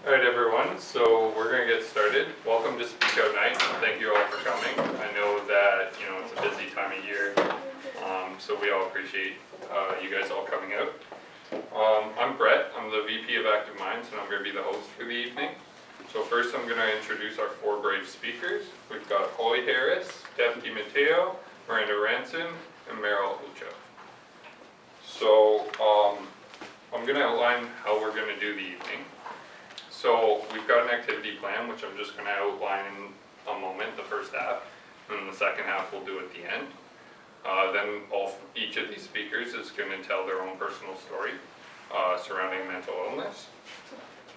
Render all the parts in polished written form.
Alright everyone, so we're going to get started. Welcome to Speak Out Night, and thank you all for coming. I know that, it's a busy time of year, so we all appreciate you guys all coming out. I'm Brett, I'm the VP of Active Minds, and I'm going to be the host for the evening. So first I'm going to introduce our four brave speakers. We've got Holly Harris, Deputy Matteo, Miranda Ransom, and Meryl Ochoa. So I'm going to outline how we're going to do the evening. So we've got an activity plan, which I'm just going to outline in a moment, the first half, and then the second half we'll do at the end. Then each of these speakers is going to tell their own personal story surrounding mental illness.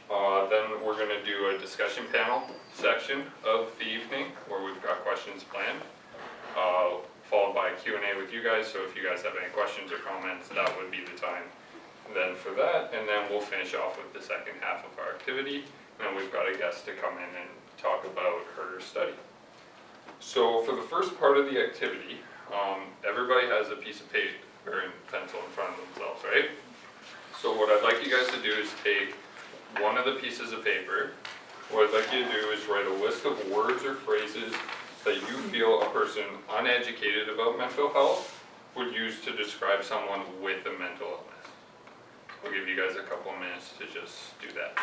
Then we're going to do a discussion panel section of the evening where we've got questions planned, followed by a Q&A with you guys. So if you guys have any questions or comments, that would be the time then for that, and then we'll finish off with the second half of our activity, and then we've got a guest to come in and talk about her study. So for the first part of the activity, everybody has a piece of paper and pencil in front of themselves, right? So what I'd like you guys to do is take one of the pieces of paper. What I'd like you to do is write a list of words or phrases that you feel a person uneducated about mental health would use to describe someone with a mental illness. We'll give you guys a couple of minutes to just do that.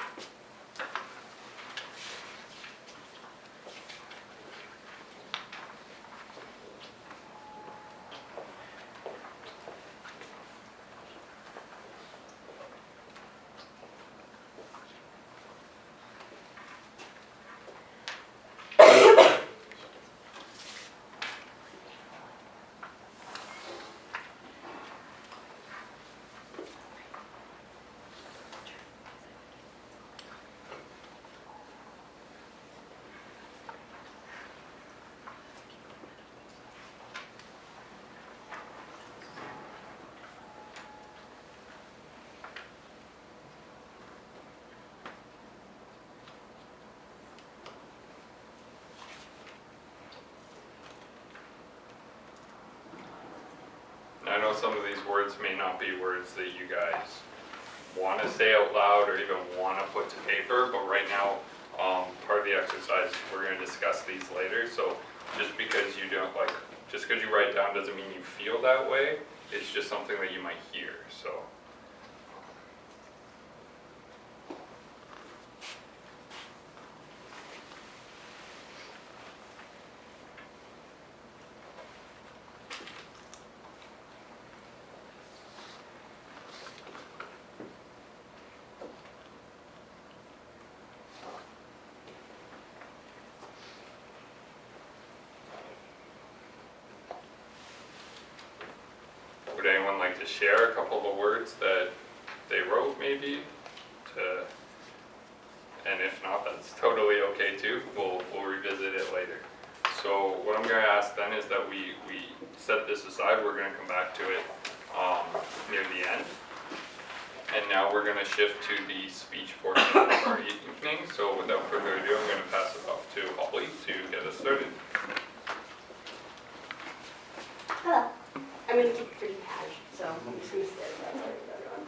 I know some of these words may not be words that you guys want to say out loud or even want to put to paper, but right now, part of the exercise, we're going to discuss these later. So just because you write down doesn't mean you feel that way. It's just something that you might hear. So. Would anyone like to share a couple of the words that they wrote maybe? And if not, that's totally okay too. We'll revisit it later. So what I'm going to ask then is that we set this aside. We're going to come back to it near the end. And now we're going to shift to the speech portion of our evening. So without further ado, I'm going to pass it off to Holly to get us started. Hello. I'm going to keep it pretty cash, so I'm just going to sit that's all right, everyone.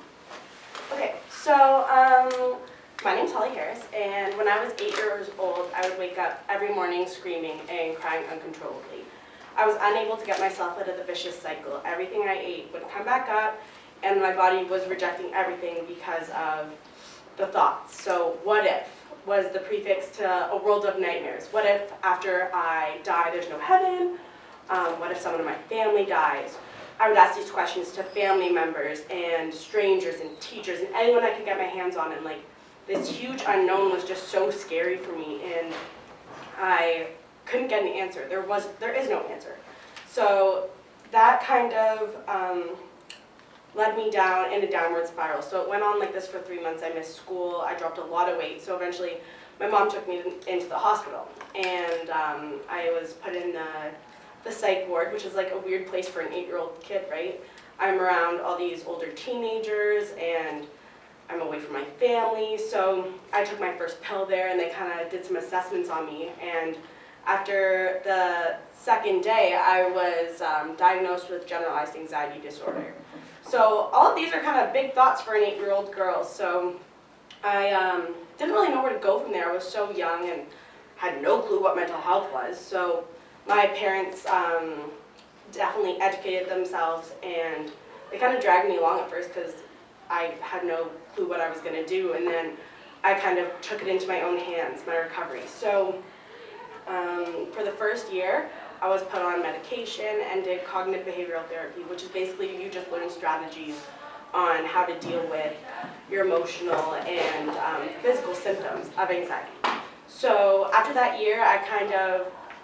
Okay, so my name's Holly Harris, and when I was 8 years old, I would wake up every morning screaming and crying uncontrollably. I was unable to get myself out of the vicious cycle. Everything I ate would come back up, and my body was rejecting everything because of the thoughts. So what if was the prefix to a world of nightmares. What if after I die there's no heaven? What if someone in my family dies? I would ask these questions to family members and strangers and teachers and anyone I could get my hands on, and this huge unknown was just so scary for me, and I couldn't get an answer. There is no answer. So that kind of led me down in a downward spiral. So it went on like this for 3 months. I missed school. I dropped a lot of weight. So eventually my mom took me into the hospital, and I was put in the psych ward, which is like a weird place for an 8-year-old kid, right? I'm around all these older teenagers, and I'm away from my family. So I took my first pill there, and they kind of did some assessments on me. And after the second day, I was diagnosed with generalized anxiety disorder. So all of these are kind of big thoughts for an 8-year-old girl. So I didn't really know where to go from there. I was so young and had no clue what mental health was. So my parents definitely educated themselves, and they kind of dragged me along at first because I had no clue what I was going to do, and then I kind of took it into my own hands, my recovery. So for the first year, I was put on medication and did cognitive behavioral therapy, which is basically you just learn strategies on how to deal with your emotional and physical symptoms of anxiety. So after that year,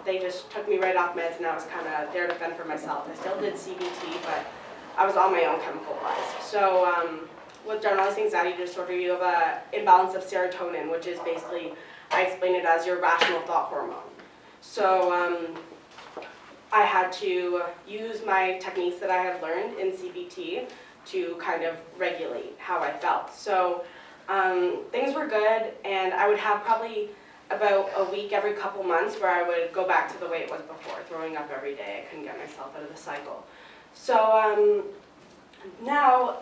they just took me right off meds, and I was kind of there to fend for myself. I still did CBT, but I was on my own chemical-wise. So with generalized anxiety disorder, you have an imbalance of serotonin, which is basically, I explain it as your rational thought hormone. So I had to use my techniques that I had learned in CBT to kind of regulate how I felt. So things were good, and I would have probably about a week every couple months where I would go back to the way it was before, throwing up every day. I couldn't get myself out of the cycle. So now,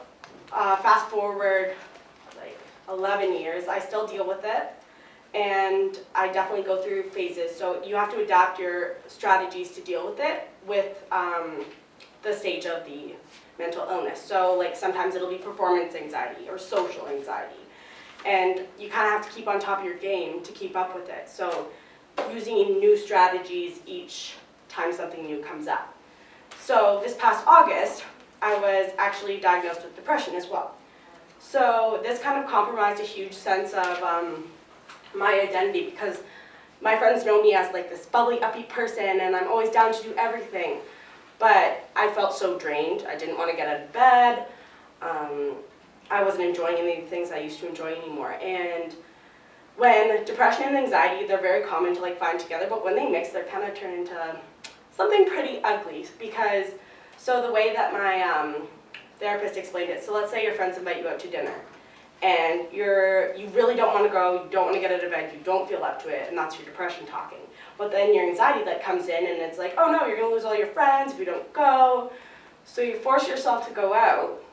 fast forward like 11 years, I still deal with it, and I definitely go through phases. So you have to adapt your strategies to deal with it with the stage of the mental illness. So like sometimes it'll be performance anxiety or social anxiety. And you kind of have to keep on top of your game to keep up with it. So using new strategies each time something new comes up. So this past August, I was actually diagnosed with depression as well. So this kind of compromised a huge sense of my identity, because my friends know me as like this bubbly, uppy person, and I'm always down to do everything. But I felt so drained. I didn't want to get out of bed. I wasn't enjoying any of the things I used to enjoy anymore. And when depression and anxiety, they're very common to like find together, but when they mix, they kind of turn into something pretty ugly. Because, so the way that my therapist explained it, so let's say your friends invite you out to dinner, and you really don't want to go, you don't want to get out of bed, you don't feel up to it, and that's your depression talking. But then your anxiety that comes in, and it's like, oh no, you're going to lose all your friends if you don't go. So you force yourself to go out,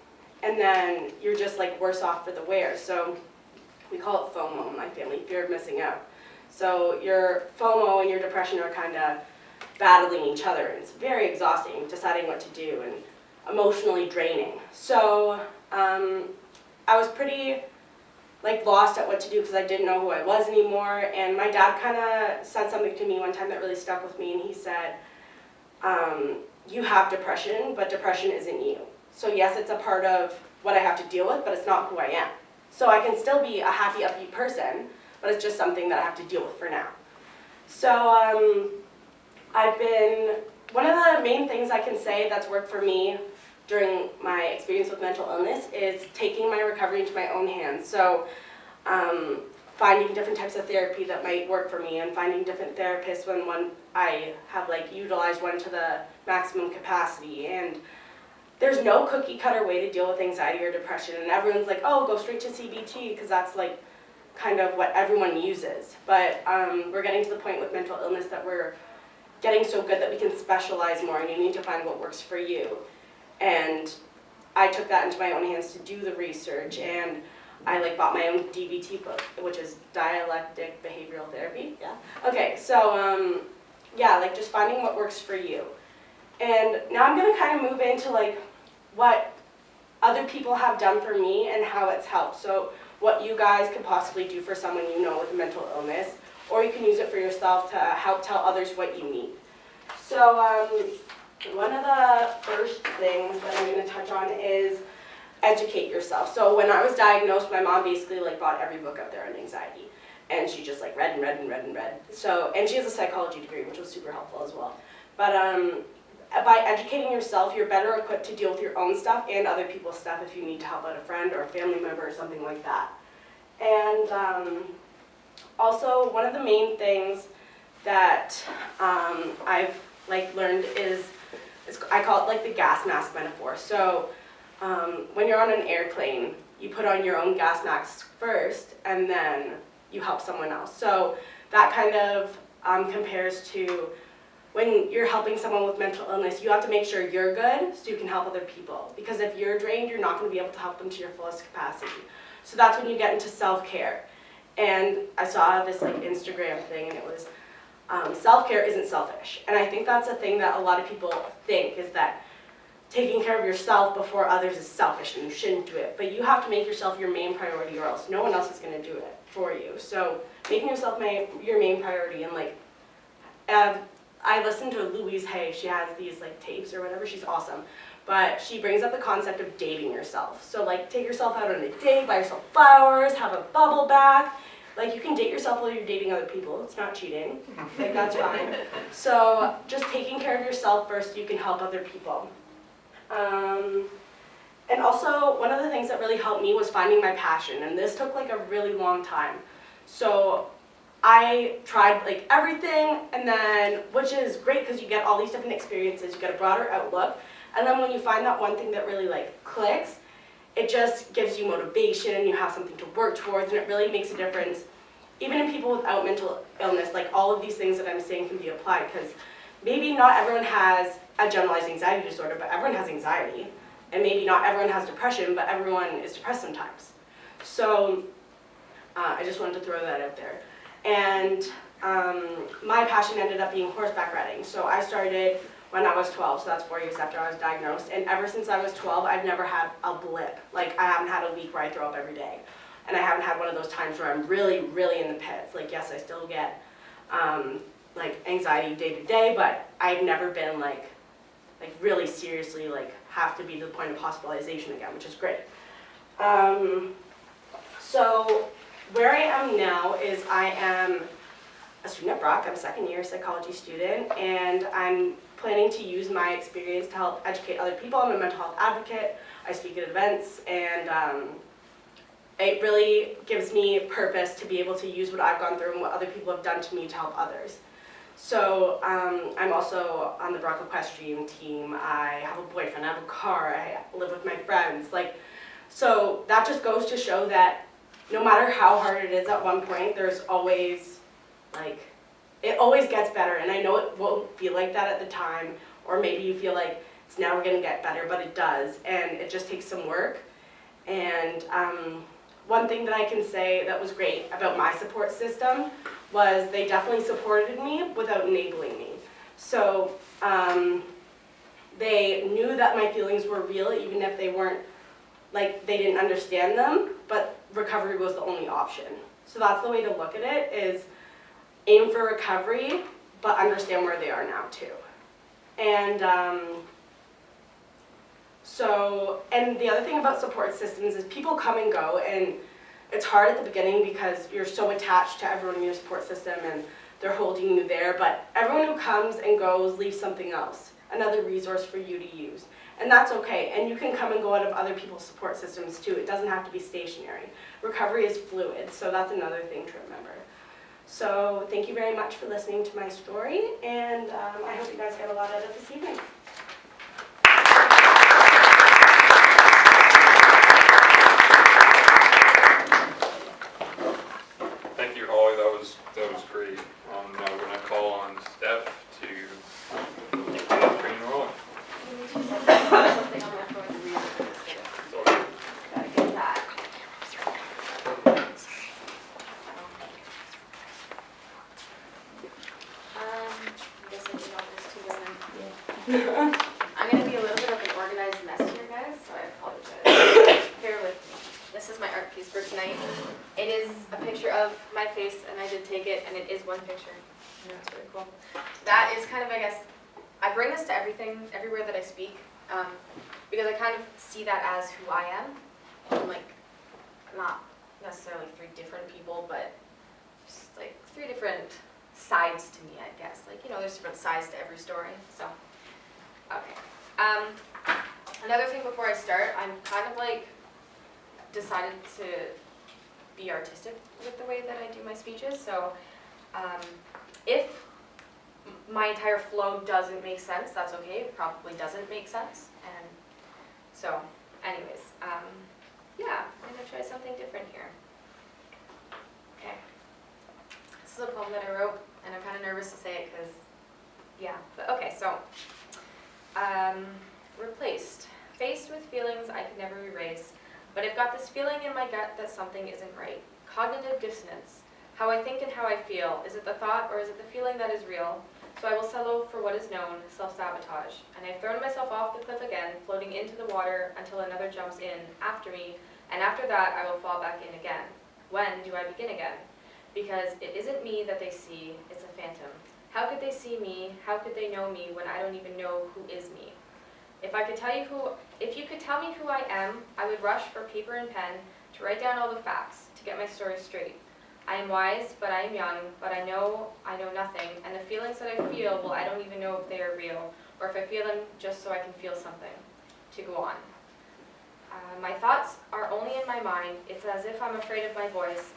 and then you're just like worse off for the wear. So we call it FOMO in my family, fear of missing out. So your FOMO and your depression are kind of battling each other, and it's very exhausting deciding what to do and emotionally draining. So I was pretty like lost at what to do because I didn't know who I was anymore. And my dad kind of said something to me one time that really stuck with me, and he said, you have depression, but depression isn't you. So yes, it's a part of what I have to deal with, but it's not who I am. So I can still be a happy, upbeat person, but it's just something that I have to deal with for now. So one of the main things I can say that's worked for me during my experience with mental illness is taking my recovery into my own hands. So finding different types of therapy that might work for me, and finding different therapists when I have like utilized one to the maximum capacity. And there's no cookie cutter way to deal with anxiety or depression, and everyone's like, oh, go straight to CBT, because that's like kind of what everyone uses. But we're getting to the point with mental illness that we're getting so good that we can specialize more, and you need to find what works for you. And I took that into my own hands to do the research, and I like bought my own DBT book, which is Dialectic Behavioral Therapy. Yeah. Okay, so yeah, like just finding what works for you. And now I'm gonna kind of move into like what other people have done for me and how it's helped. So what you guys could possibly do for someone you know with a mental illness, or you can use it for yourself to help tell others what you need. So one of the first things that I'm going to touch on is educate yourself. So when I was diagnosed, my mom basically like bought every book out there on anxiety, and she just like read and read and read and read. So, and she has a psychology degree, which was super helpful as well. But by educating yourself, you're better equipped to deal with your own stuff and other people's stuff if you need to help out a friend or a family member or something like that. And also, one of the main things that I've like learned is I call it like the gas mask metaphor. So when you're on an airplane, you put on your own gas mask first, and then you help someone else. So that kind of compares to when you're helping someone with mental illness, you have to make sure you're good so you can help other people. Because if you're drained, you're not going to be able to help them to your fullest capacity. So that's when you get into self-care. And I saw this like Instagram thing, and it was self-care isn't selfish. And I think that's a thing that a lot of people think, is that taking care of yourself before others is selfish and you shouldn't do it. But you have to make yourself your main priority, or else no one else is going to do it for you. So making yourself your main priority, and like I listened to Louise Hay. She has these like tapes or whatever. She's awesome. But she brings up the concept of dating yourself. So like take yourself out on a date, buy yourself flowers, have a bubble bath. Like you can date yourself while you're dating other people. It's not cheating. Like that's fine. So just taking care of yourself first, you can help other people. And also one of the things that really helped me was finding my passion, and this took like a really long time. So I tried like everything, and then, which is great because you get all these different experiences, you get a broader outlook, and then when you find that one thing that really like clicks, it just gives you motivation, and you have something to work towards, and it really makes a difference. Even in people without mental illness, like all of these things that I'm saying can be applied, because maybe not everyone has a generalized anxiety disorder, but everyone has anxiety. And maybe not everyone has depression, but everyone is depressed sometimes. So I just wanted to throw that out there. And my passion ended up being horseback riding. So I started when I was 12, so that's 4 years after I was diagnosed. And ever since I was 12, I've never had a blip. Like I haven't had a week where I throw up every day. And I haven't had one of those times where I'm really, really in the pits. Like yes, I still get like anxiety day to day, but I've never been like really seriously like have to be to the point of hospitalization again, which is great. So where I am now is I am a student at Brock. I'm a second year psychology student, and I'm planning to use my experience to help educate other people. I'm a mental health advocate. I speak at events, and it really gives me purpose to be able to use what I've gone through and what other people have done to me to help others. So I'm also on the Brock equestrian team. I have a boyfriend, I have a car, I live with my friends. Like, so that just goes to show that no matter how hard it is at one point, there's always, like, it always gets better. And I know it won't feel like that at the time, or maybe you feel like it's never gonna get better, but it does. And it just takes some work. And one thing that I can say that was great about my support system was they definitely supported me without enabling me. So they knew that my feelings were real, even if they weren't, like they didn't understand them, but recovery was the only option. So that's the way to look at it, is aim for recovery, but understand where they are now too. And and the other thing about support systems is people come and go, and it's hard at the beginning because you're so attached to everyone in your support system and they're holding you there, but everyone who comes and goes leaves something else, another resource for you to use. And that's okay, and you can come and go out of other people's support systems too. It doesn't have to be stationary. Recovery is fluid, so that's another thing to remember. So thank you very much for listening to my story, and I hope you guys get a lot out of this evening. Thank you, Holly. That was great. Now we're gonna call on STEPH to keep the train rolling. Something on my phone to read. Gotta get that. I guess I did all this too, didn't I? I'm gonna be a little bit of an organized mess here, guys, so I apologize. Bear with me. This is my art piece for tonight. It is a picture of my face, and I did take it, and it is one picture. And that's really cool. That is kind of, I guess, I bring this to everywhere that I speak, because I kind of see that as who I am. And like, not necessarily three different people, but just like three different sides to me, I guess. Like, you know, there's different sides to every story, so. Okay. Another thing before I start, I'm kind of like decided to be artistic with the way that I do my speeches. So if my entire flow doesn't make sense, that's okay. It probably doesn't make sense. And so anyways, yeah, I'm gonna try something different here. Okay. This is a poem that I wrote, and I'm kind of nervous to say it because, yeah. But okay, so replaced. Faced with feelings I could never erase, but I've got this feeling in my gut that something isn't right. Cognitive dissonance. How I think and how I feel. Is it the thought or is it the feeling that is real? So I will settle for what is known, self-sabotage. And I've thrown myself off the cliff again, floating into the water until another jumps in after me, and after that I will fall back in again. When do I begin again? Because it isn't me that they see, it's a phantom. How could they see me? How could they know me when I don't even know who is me? If you could tell me who I am, I would rush for paper and pen to write down all the facts, to get my story straight. I am wise, but I am young, but I know nothing, and the feelings that I feel, well, I don't even know if they are real, or if I feel them just so I can feel something. To go on. My thoughts are only in my mind. It's as if I'm afraid of my voice,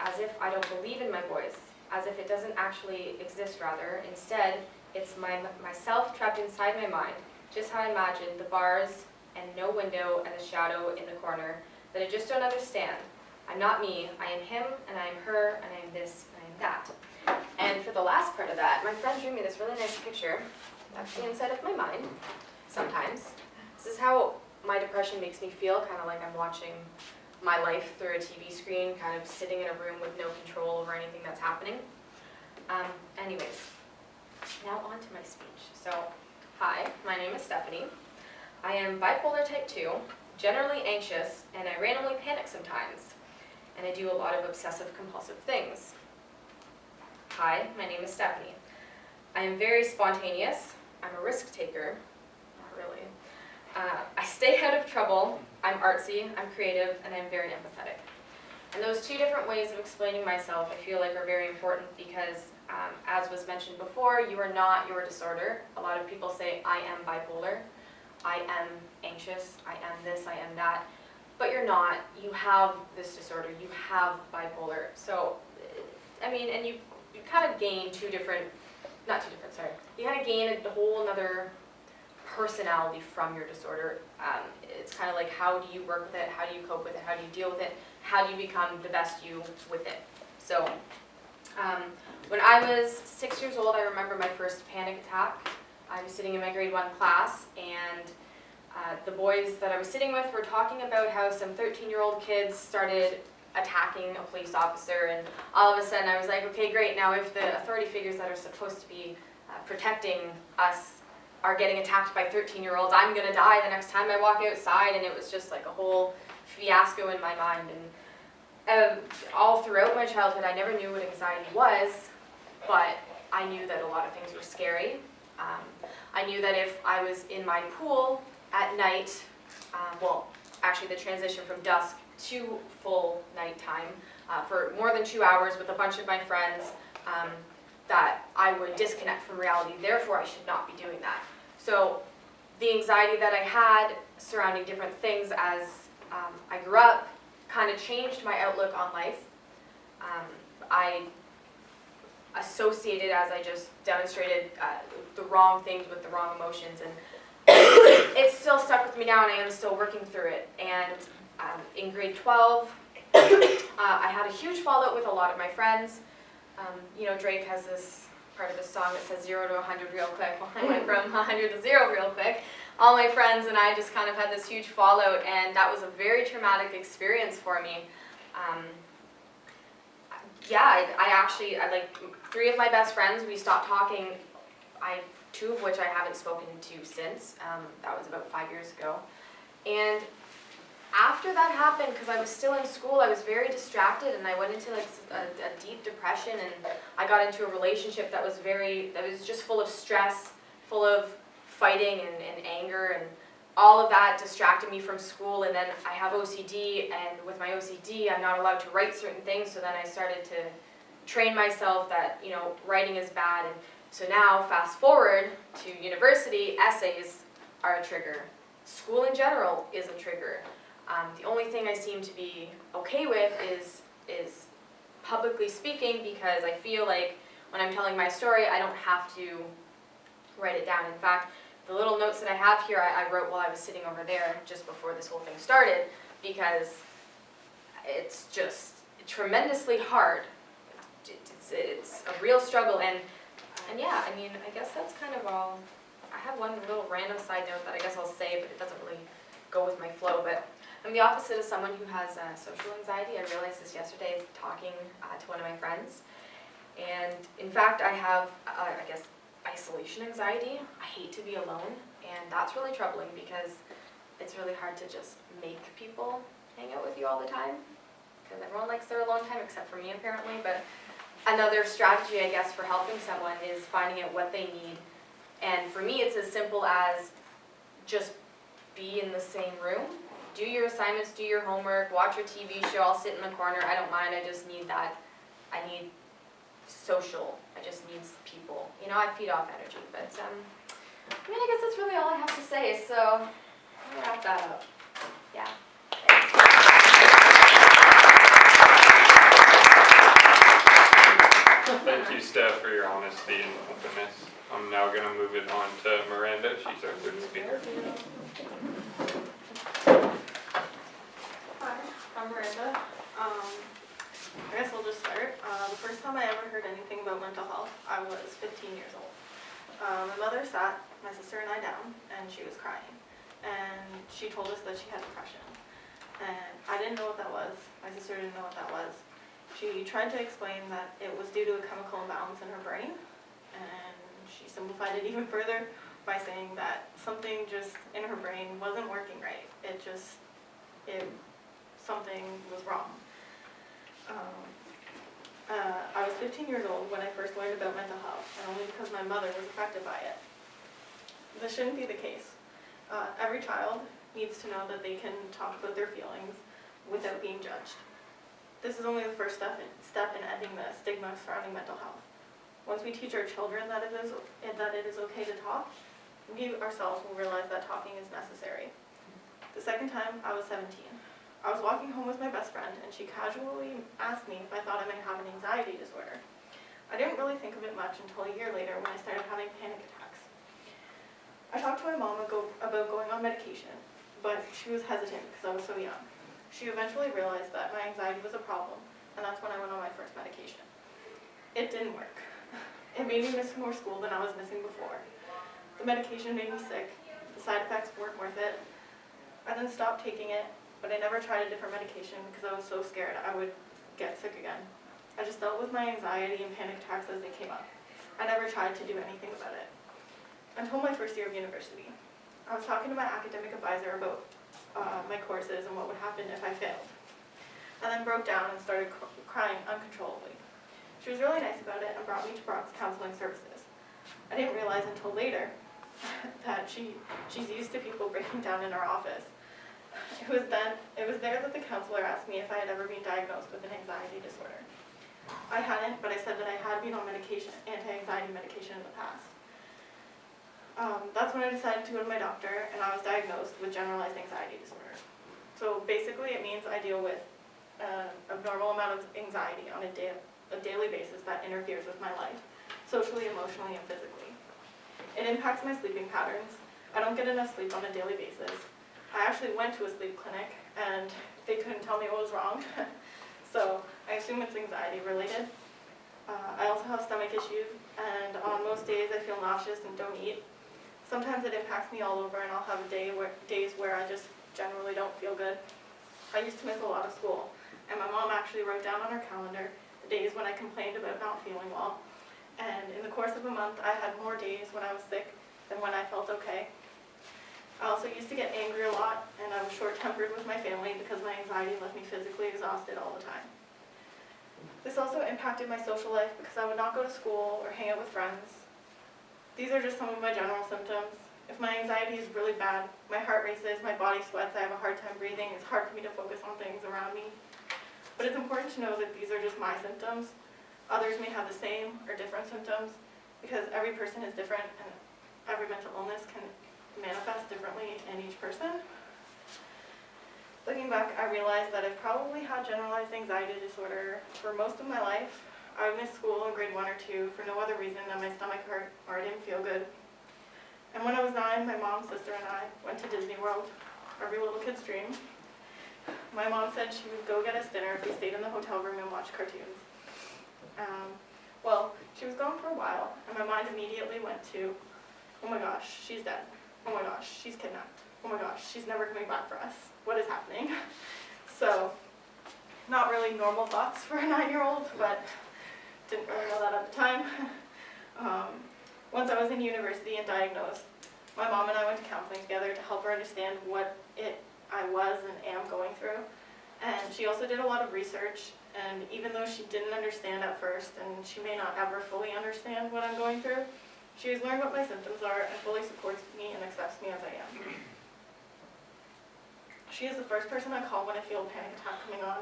as if I don't believe in my voice, as if it doesn't actually exist, rather. Instead, it's myself trapped inside my mind, just how I imagined, the bars and no window and the shadow in the corner, that I just don't understand. I'm not me, I am him, and I am her, and I am this, and I am that. And for the last part of that, my friend drew me this really nice picture. That's the inside of my mind, sometimes. This is how my depression makes me feel, kind of like I'm watching my life through a TV screen, kind of sitting in a room with no control over anything that's happening. Anyways, now on to my speech. So, hi, my name is Stephanie. I am bipolar type 2, generally anxious, and I randomly panic sometimes. And I do a lot of obsessive compulsive things. Hi, my name is Stephanie. I am very spontaneous. I'm a risk taker. Not really. I stay out of trouble. I'm artsy, I'm creative, and I'm very empathetic. And those two different ways of explaining myself I feel like are very important because, as was mentioned before, you are not your disorder. A lot of people say, I am bipolar, I am anxious, I am this, I am that. But you're not. You have this disorder. You have bipolar. So, I mean, and you kind of gain you kind of gain a whole other personality from your disorder. It's kind of like, how do you work with it? How do you cope with it? How do you deal with it? How do you become the best you with it? So, when I was 6 years old, I remember my first panic attack. I was sitting in my grade 1 class, and the boys that I was sitting with were talking about how some 13-year-old kids started attacking a police officer, and all of a sudden I was like, okay, great, now if the authority figures that are supposed to be protecting us are getting attacked by 13-year-olds, I'm going to die the next time I walk outside, and it was just like a whole fiasco in my mind. And all throughout my childhood, I never knew what anxiety was, but I knew that a lot of things were scary. I knew that if I was in my pool at night, actually the transition from dusk to full nighttime for more than 2 hours with a bunch of my friends, that I would disconnect from reality. Therefore, I should not be doing that. So the anxiety that I had surrounding different things as I grew up kind of changed my outlook on life. I associated, as I just demonstrated, the wrong things with the wrong emotions, and it's still stuck with me now, and I am still working through it. And in grade 12, I had a huge fallout with a lot of my friends. Drake has this part of the song that says 0 to 100 real quick. Well, I went from 100 to 0 real quick. All my friends and I just kind of had this huge fallout, and that was a very traumatic experience for me. I like 3 of my best friends, we stopped talking. 2 of which I haven't spoken to since. That was about 5 years ago. And after that happened, because I was still in school, I was very distracted, and I went into like a deep depression, and I got into a relationship that was just full of stress, full of fighting and anger, and all of that distracted me from school. And then I have OCD, and with my OCD, I'm not allowed to write certain things, so then I started to train myself that, writing is bad. And so now, fast forward to university, essays are a trigger. School in general is a trigger. The only thing I seem to be okay with is publicly speaking, because I feel like when I'm telling my story, I don't have to write it down. In fact, the little notes that I have here, I wrote while I was sitting over there just before this whole thing started, because it's just tremendously hard. It's a real struggle, and yeah, I mean, I guess that's kind of all. I have one little random side note that I guess I'll say, but it doesn't really go with my flow. But I'm the opposite of someone who has social anxiety. I realized this yesterday talking to one of my friends. And in fact, I have, I guess, isolation anxiety. I hate to be alone, and that's really troubling because it's really hard to just make people hang out with you all the time, because everyone likes their alone time except for me apparently. But another strategy, I guess, for helping someone is finding out what they need. And for me, it's as simple as just be in the same room, do your assignments, do your homework, watch your TV show. I'll sit in the corner. I don't mind. I just need that. I need social. I just need people. You know, I feed off energy. But I mean, I guess that's really all I have to say. So I'll wrap that up. Yeah. Thanks. Thank you, Steph, for your honesty and openness. I'm now going to move it on to Miranda. She's our third speaker. Hi, I'm Miranda. I guess I'll just start. The first time I ever heard anything about mental health, I was 15 years old. My mother sat my sister and I down, and she was crying. And she told us that she had depression. And I didn't know what that was. My sister didn't know what that was. She tried to explain that it was due to a chemical imbalance in her brain. And she simplified it even further by saying that something just in her brain wasn't working right. Something was wrong. I was 15 years old when I first learned about mental health, and only because my mother was affected by it. This shouldn't be the case. Every child needs to know that they can talk about their feelings without being judged. This is only the first step in ending the stigma surrounding mental health. Once we teach our children that it is okay to talk, we ourselves will realize that talking is necessary. The second time, I was 17. I was walking home with my best friend, and she casually asked me if I thought I might have an anxiety disorder. I didn't really think of it much until a year later when I started having panic attacks. I talked to my mom about going on medication, but she was hesitant because I was so young. She eventually realized that my anxiety was a problem, and that's when I went on my first medication. It didn't work. It made me miss more school than I was missing before. The medication made me sick. The side effects weren't worth it. I then stopped taking it, but I never tried a different medication because I was so scared I would get sick again. I just dealt with my anxiety and panic attacks as they came up. I never tried to do anything about it. Until my first year of university. I was talking to my academic advisor about my courses and what would happen if I failed. I then broke down and started crying uncontrollably. She was really nice about it and brought me to Bronx Counseling Services. I didn't realize until later that she's used to people breaking down in our office. It was there that the counselor asked me if I had ever been diagnosed with an anxiety disorder. I hadn't, but I said that I had been on medication, anti-anxiety medication in the past. That's when I decided to go to my doctor, and I was diagnosed with generalized anxiety disorder. So basically it means I deal with an abnormal amount of anxiety on a daily basis that interferes with my life, socially, emotionally, and physically. It impacts my sleeping patterns. I don't get enough sleep on a daily basis. I actually went to a sleep clinic, and they couldn't tell me what was wrong. So I assume it's anxiety related. I also have stomach issues, and on most days I feel nauseous and don't eat. Sometimes it impacts me all over, and I'll have days where I just generally don't feel good. I used to miss a lot of school, and my mom actually wrote down on her calendar the days when I complained about not feeling well. And in the course of a month, I had more days when I was sick than when I felt okay. I also used to get angry a lot, and I was short-tempered with my family because my anxiety left me physically exhausted all the time. This also impacted my social life because I would not go to school or hang out with friends. These are just some of my general symptoms. If my anxiety is really bad, my heart races, my body sweats, I have a hard time breathing, it's hard for me to focus on things around me. But it's important to know that these are just my symptoms. Others may have the same or different symptoms because every person is different and every mental illness can manifest differently in each person. Looking back, I realized that I've probably had generalized anxiety disorder for most of my life. I missed school in grade 1 or 2 for no other reason than my stomach hurt or I didn't feel good. And when I was 9, my mom, sister, and I went to Disney World, every little kid's dream. My mom said she would go get us dinner if we stayed in the hotel room and watched cartoons. Well, she was gone for a while, and my mind immediately went to, oh my gosh, she's dead. Oh my gosh, she's kidnapped. oh my gosh, she's never coming back for us. What is happening? So, not really normal thoughts for a 9-year-old, but didn't really know that at the time. Once I was in university and diagnosed, my mom and I went to counseling together to help her understand what I was and am going through. And she also did a lot of research, and even though she didn't understand at first, and she may not ever fully understand what I'm going through, she has learned what my symptoms are and fully supports me and accepts me as I am. She is the first person I call when I feel a panic attack coming on,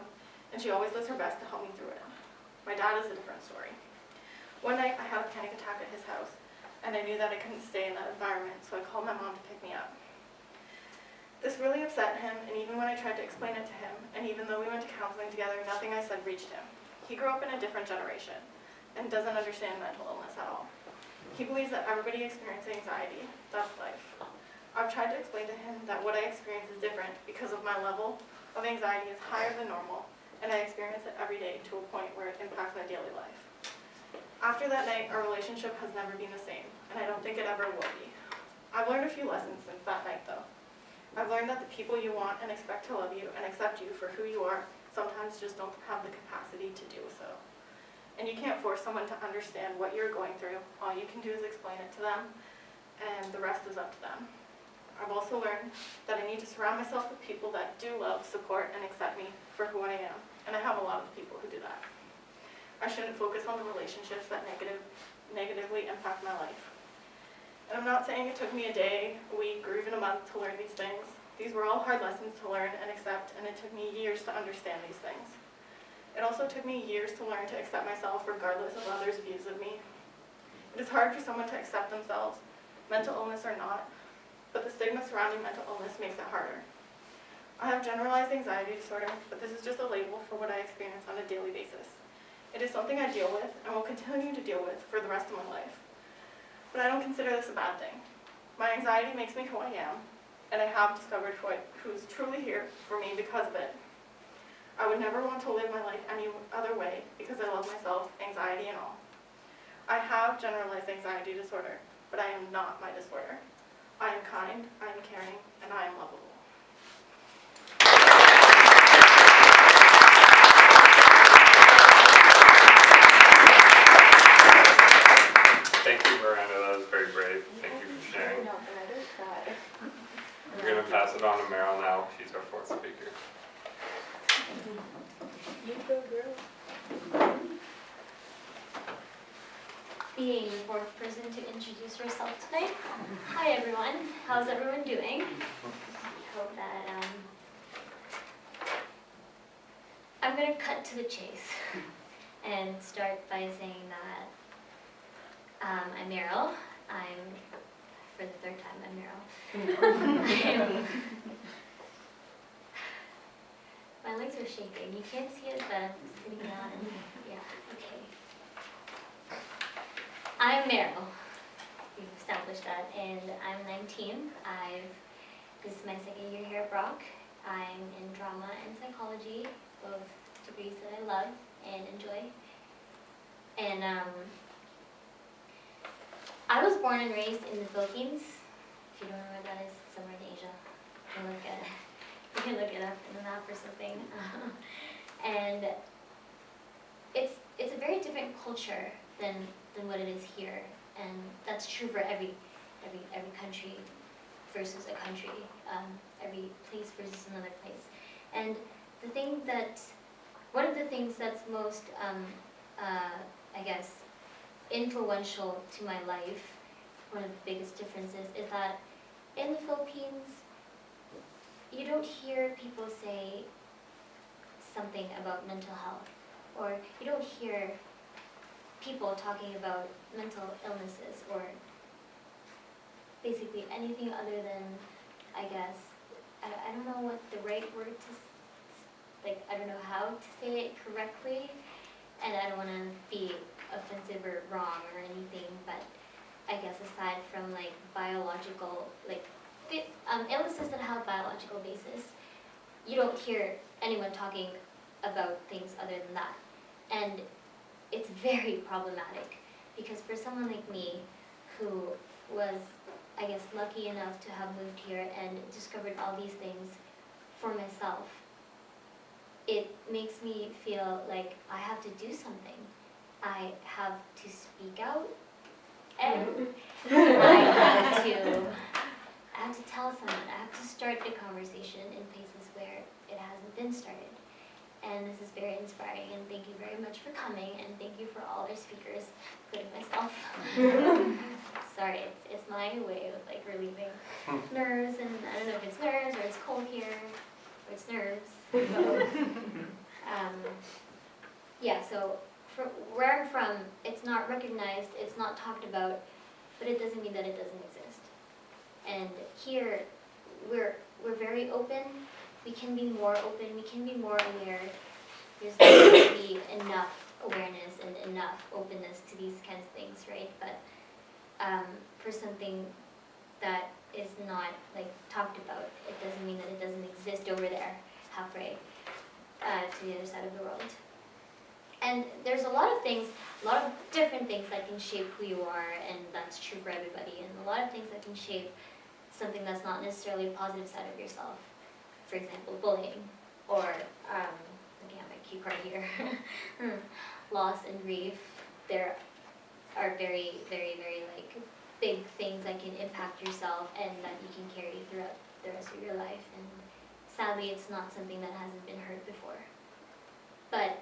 and she always does her best to help me through it. My dad is a different story. One night I had a panic attack at his house, and I knew that I couldn't stay in that environment, so I called my mom to pick me up. This really upset him, and even when I tried to explain it to him, and even though we went to counseling together, nothing I said reached him. He grew up in a different generation and doesn't understand mental illness at all. He believes that everybody experiences anxiety. That's life. I've tried to explain to him that what I experience is different because of my level of anxiety is higher than normal, and I experience it every day to a point where it impacts my daily life. After that night, our relationship has never been the same, and I don't think it ever will be. I've learned a few lessons since that night, though. I've learned that the people you want and expect to love you and accept you for who you are sometimes just don't have the capacity to do so. And you can't force someone to understand what you're going through. All you can do is explain it to them, and the rest is up to them. I've also learned that I need to surround myself with people that do love, support, and accept me for who I am, and I have a lot of people who do that. I shouldn't focus on the relationships that negatively impact my life. And I'm not saying it took me a day, a week, or even a month to learn these things. These were all hard lessons to learn and accept, and it took me years to understand these things. It also took me years to learn to accept myself regardless of others' views of me. It is hard for someone to accept themselves, mental illness or not, but the stigma surrounding mental illness makes it harder. I have generalized anxiety disorder, but this is just a label for what I experience on a daily basis. It is something I deal with and will continue to deal with for the rest of my life. But I don't consider this a bad thing. My anxiety makes me who I am, and I have discovered who's truly here for me because of it. I would never want to live my life any other way because I love myself, anxiety and all. I have generalized anxiety disorder, but I am not my disorder. I am kind, I am caring, and I am lovable. Thank you, Miranda. That was very brave. Thank you for sharing. We're going to pass it on to Meryl now. She's our fourth speaker. You go, girl. Being the fourth person to introduce yourself tonight. Hi everyone. How's everyone doing? Hope that I'm gonna cut to the chase and start by saying that I'm Meryl. For the third time, I'm Meryl. My legs are shaking. You can't see it, but I'm sitting down and yeah, okay. I'm Meryl. We've established that, and I'm 19. This is my second year here at Brock. I'm in drama and psychology, both degrees that I love and enjoy. And I was born and raised in the Philippines. If you don't know where that is, it's somewhere in Asia. You can look it up in the map or something. And it's a very different culture than what it is here, and that's true for every country versus a country, every place versus another place. And one of the things that's most, I guess, influential to my life, one of the biggest differences is that in the Philippines, you don't hear people say something about mental health, or you don't hear people talking about mental illnesses, or basically anything other than, I guess, I don't know what the right word to, I don't know how to say it correctly, and I don't want to be offensive or wrong or anything, but I guess aside from biological, illnesses that have biological basis, you don't hear anyone talking about things other than that. And it's very problematic, because for someone like me who was I guess, lucky enough to have moved here and discovered all these things for myself, it makes me feel like I have to do something. I have to speak out, and I have to tell someone. I have to start the conversation in places where it hasn't been started. And this is very inspiring, and thank you very much for coming, and thank you for all our speakers, including myself. Sorry, it's my way of like relieving nerves, and I don't know if it's nerves or it's cold here, or it's nerves. Yeah, so where I'm from, it's not recognized, it's not talked about, but it doesn't mean that it doesn't exist. And here, we're very open. We can be more open, we can be more aware. There's not going to be enough awareness and enough openness to these kinds of things, right? But for something that is not like talked about, it doesn't mean that it doesn't exist over there, halfway to the other side of the world. And there's a lot of things, a lot of different things that can shape who you are, and that's true for everybody, and a lot of things that can shape something that's not necessarily a positive side of yourself. For example, bullying, or, looking at my cue card here, loss and grief. There are very, very, very like big things that can impact yourself and that you can carry throughout the rest of your life. And sadly, it's not something that hasn't been heard before. But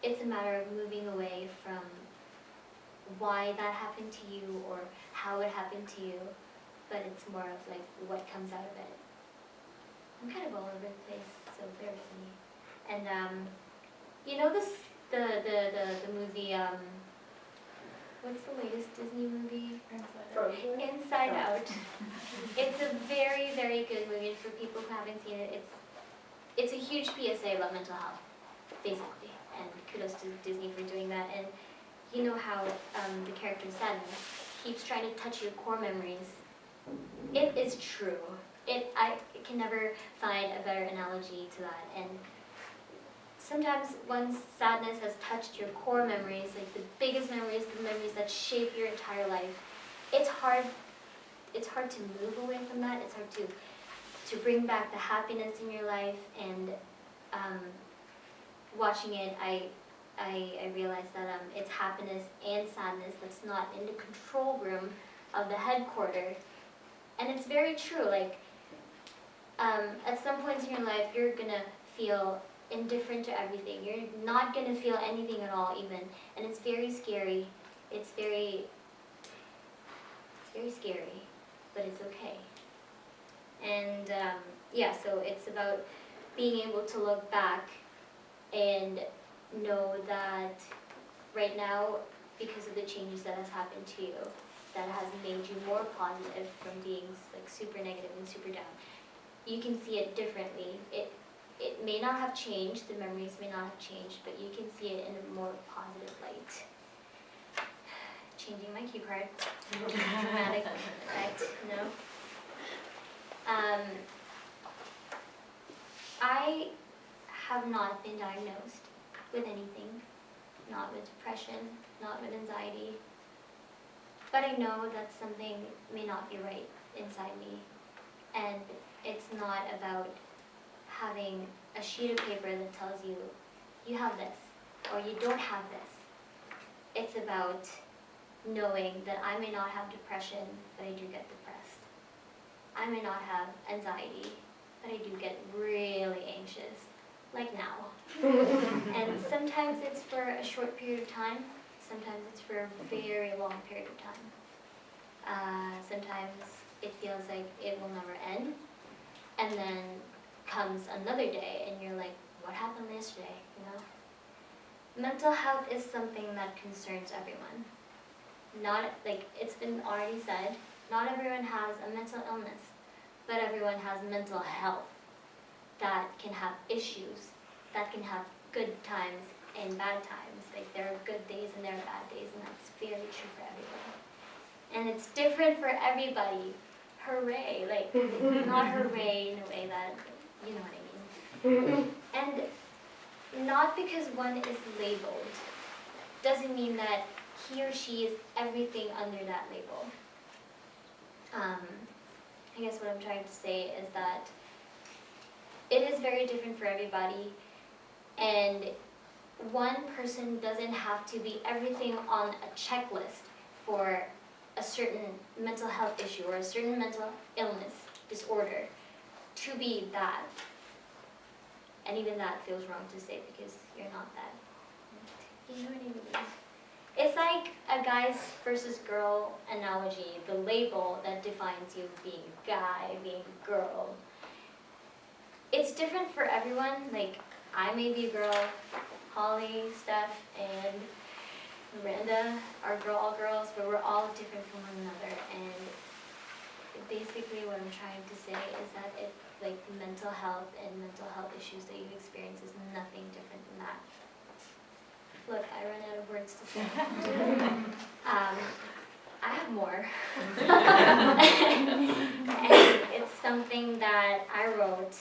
it's a matter of moving away from why that happened to you or how it happened to you, but it's more of like what comes out of it. I'm kind of all over the place, so bear with me. And you know the movie, what's the latest Disney movie? Inside Out. It's a very, very good movie for people who haven't seen it. It's a huge PSA about mental health, basically. And kudos to Disney for doing that. And you know how the character Sadness keeps trying to touch your core memories. It is true. I can never find a better analogy to that. And sometimes once sadness has touched your core memories, like the biggest memories, the memories that shape your entire life, it's hard to move away from that. It's hard to bring back the happiness in your life. And watching it, I realized that it's happiness and sadness that's not in the control room of the headquarters. And it's very true. Like, at some points in your life, you're gonna feel indifferent to everything. You're not gonna feel anything at all, even, and it's very scary. It's very scary, but it's okay. And yeah, so it's about being able to look back and know that right now, because of the changes that has happened to you, that has made you more positive from being like super negative and super down. You can see it differently. It may not have changed, the memories may not have changed, but you can see it in a more positive light. Changing my cue card. Dramatic effect, no? I have not been diagnosed with anything, not with depression, not with anxiety, but I know that something may not be right inside me, and it's not about having a sheet of paper that tells you, you have this, or you don't have this. It's about knowing that I may not have depression, but I do get depressed. I may not have anxiety, but I do get really anxious, like now. And sometimes it's for a short period of time, sometimes it's for a very long period of time. Sometimes it feels like it will never end, and then comes another day and you're like, what happened yesterday, you know? Mental health is something that concerns everyone. Not, like it's been already said, not everyone has a mental illness, but everyone has mental health that can have issues, that can have good times and bad times. Like there are good days and there are bad days, and that's very true for everyone. And it's different for everybody. Hooray, like not hooray in a way that, you know what I mean. And not because one is labeled doesn't mean that he or she is everything under that label. I guess what I'm trying to say is that it is very different for everybody, and one person doesn't have to be everything on a checklist for a certain mental health issue or a certain mental illness, disorder, to be that. And even that feels wrong to say because you're not that. You know what I mean? It's like a guys versus girl analogy, the label that defines you being a guy, being a girl. It's different for everyone. Like, I may be a girl, Holly, Steph, and Miranda are all girls, but we're all different from one another. And basically what I'm trying to say is that like mental health and mental health issues that you experience is nothing different than that. Look, I run out of words to say. I have more. And it's something that I wrote.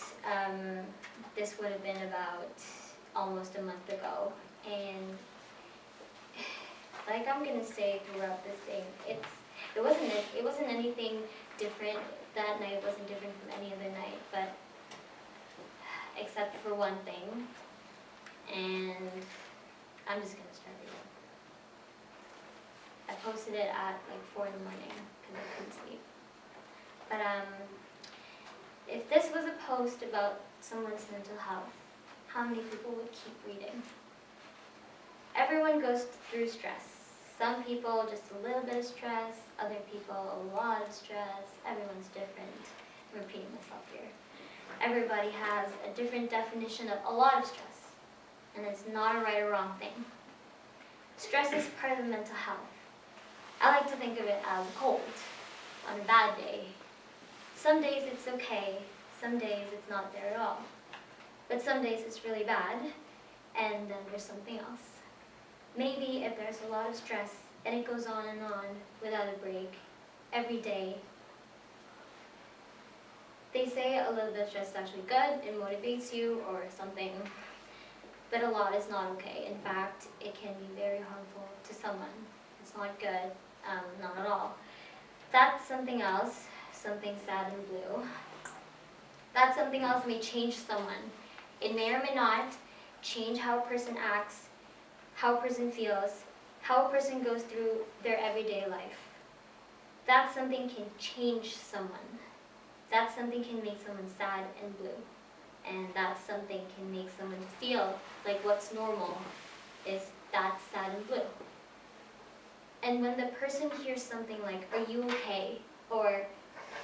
This would have been about almost a month ago. And like I'm gonna say throughout this thing, it wasn't anything different. That night wasn't different from any other night, but except for one thing. And I'm just gonna start reading. I posted it at like 4 in the morning because I couldn't sleep. But if this was a post about someone's mental health, how many people would keep reading? Everyone goes through stress. Some people just a little bit of stress, other people a lot of stress. Everyone's different. I'm repeating myself here. Everybody has a different definition of a lot of stress, and it's not a right or wrong thing. Stress is part of the mental health. I like to think of it as a cold on a bad day. Some days it's okay, some days it's not there at all. But some days it's really bad, and then there's something else. Maybe if there's a lot of stress and it goes on and on without a break, every day. They say a little bit of stress is actually good, it motivates you or something, but a lot is not okay. In fact, it can be very harmful to someone. It's not good, not at all. That's something else, something sad and blue. That something else may change someone. It may or may not change how a person acts, how a person feels, how a person goes through their everyday life. That something can change someone. That something can make someone sad and blue. And that something can make someone feel like what's normal is that sad and blue. And when the person hears something like, "Are you okay?" or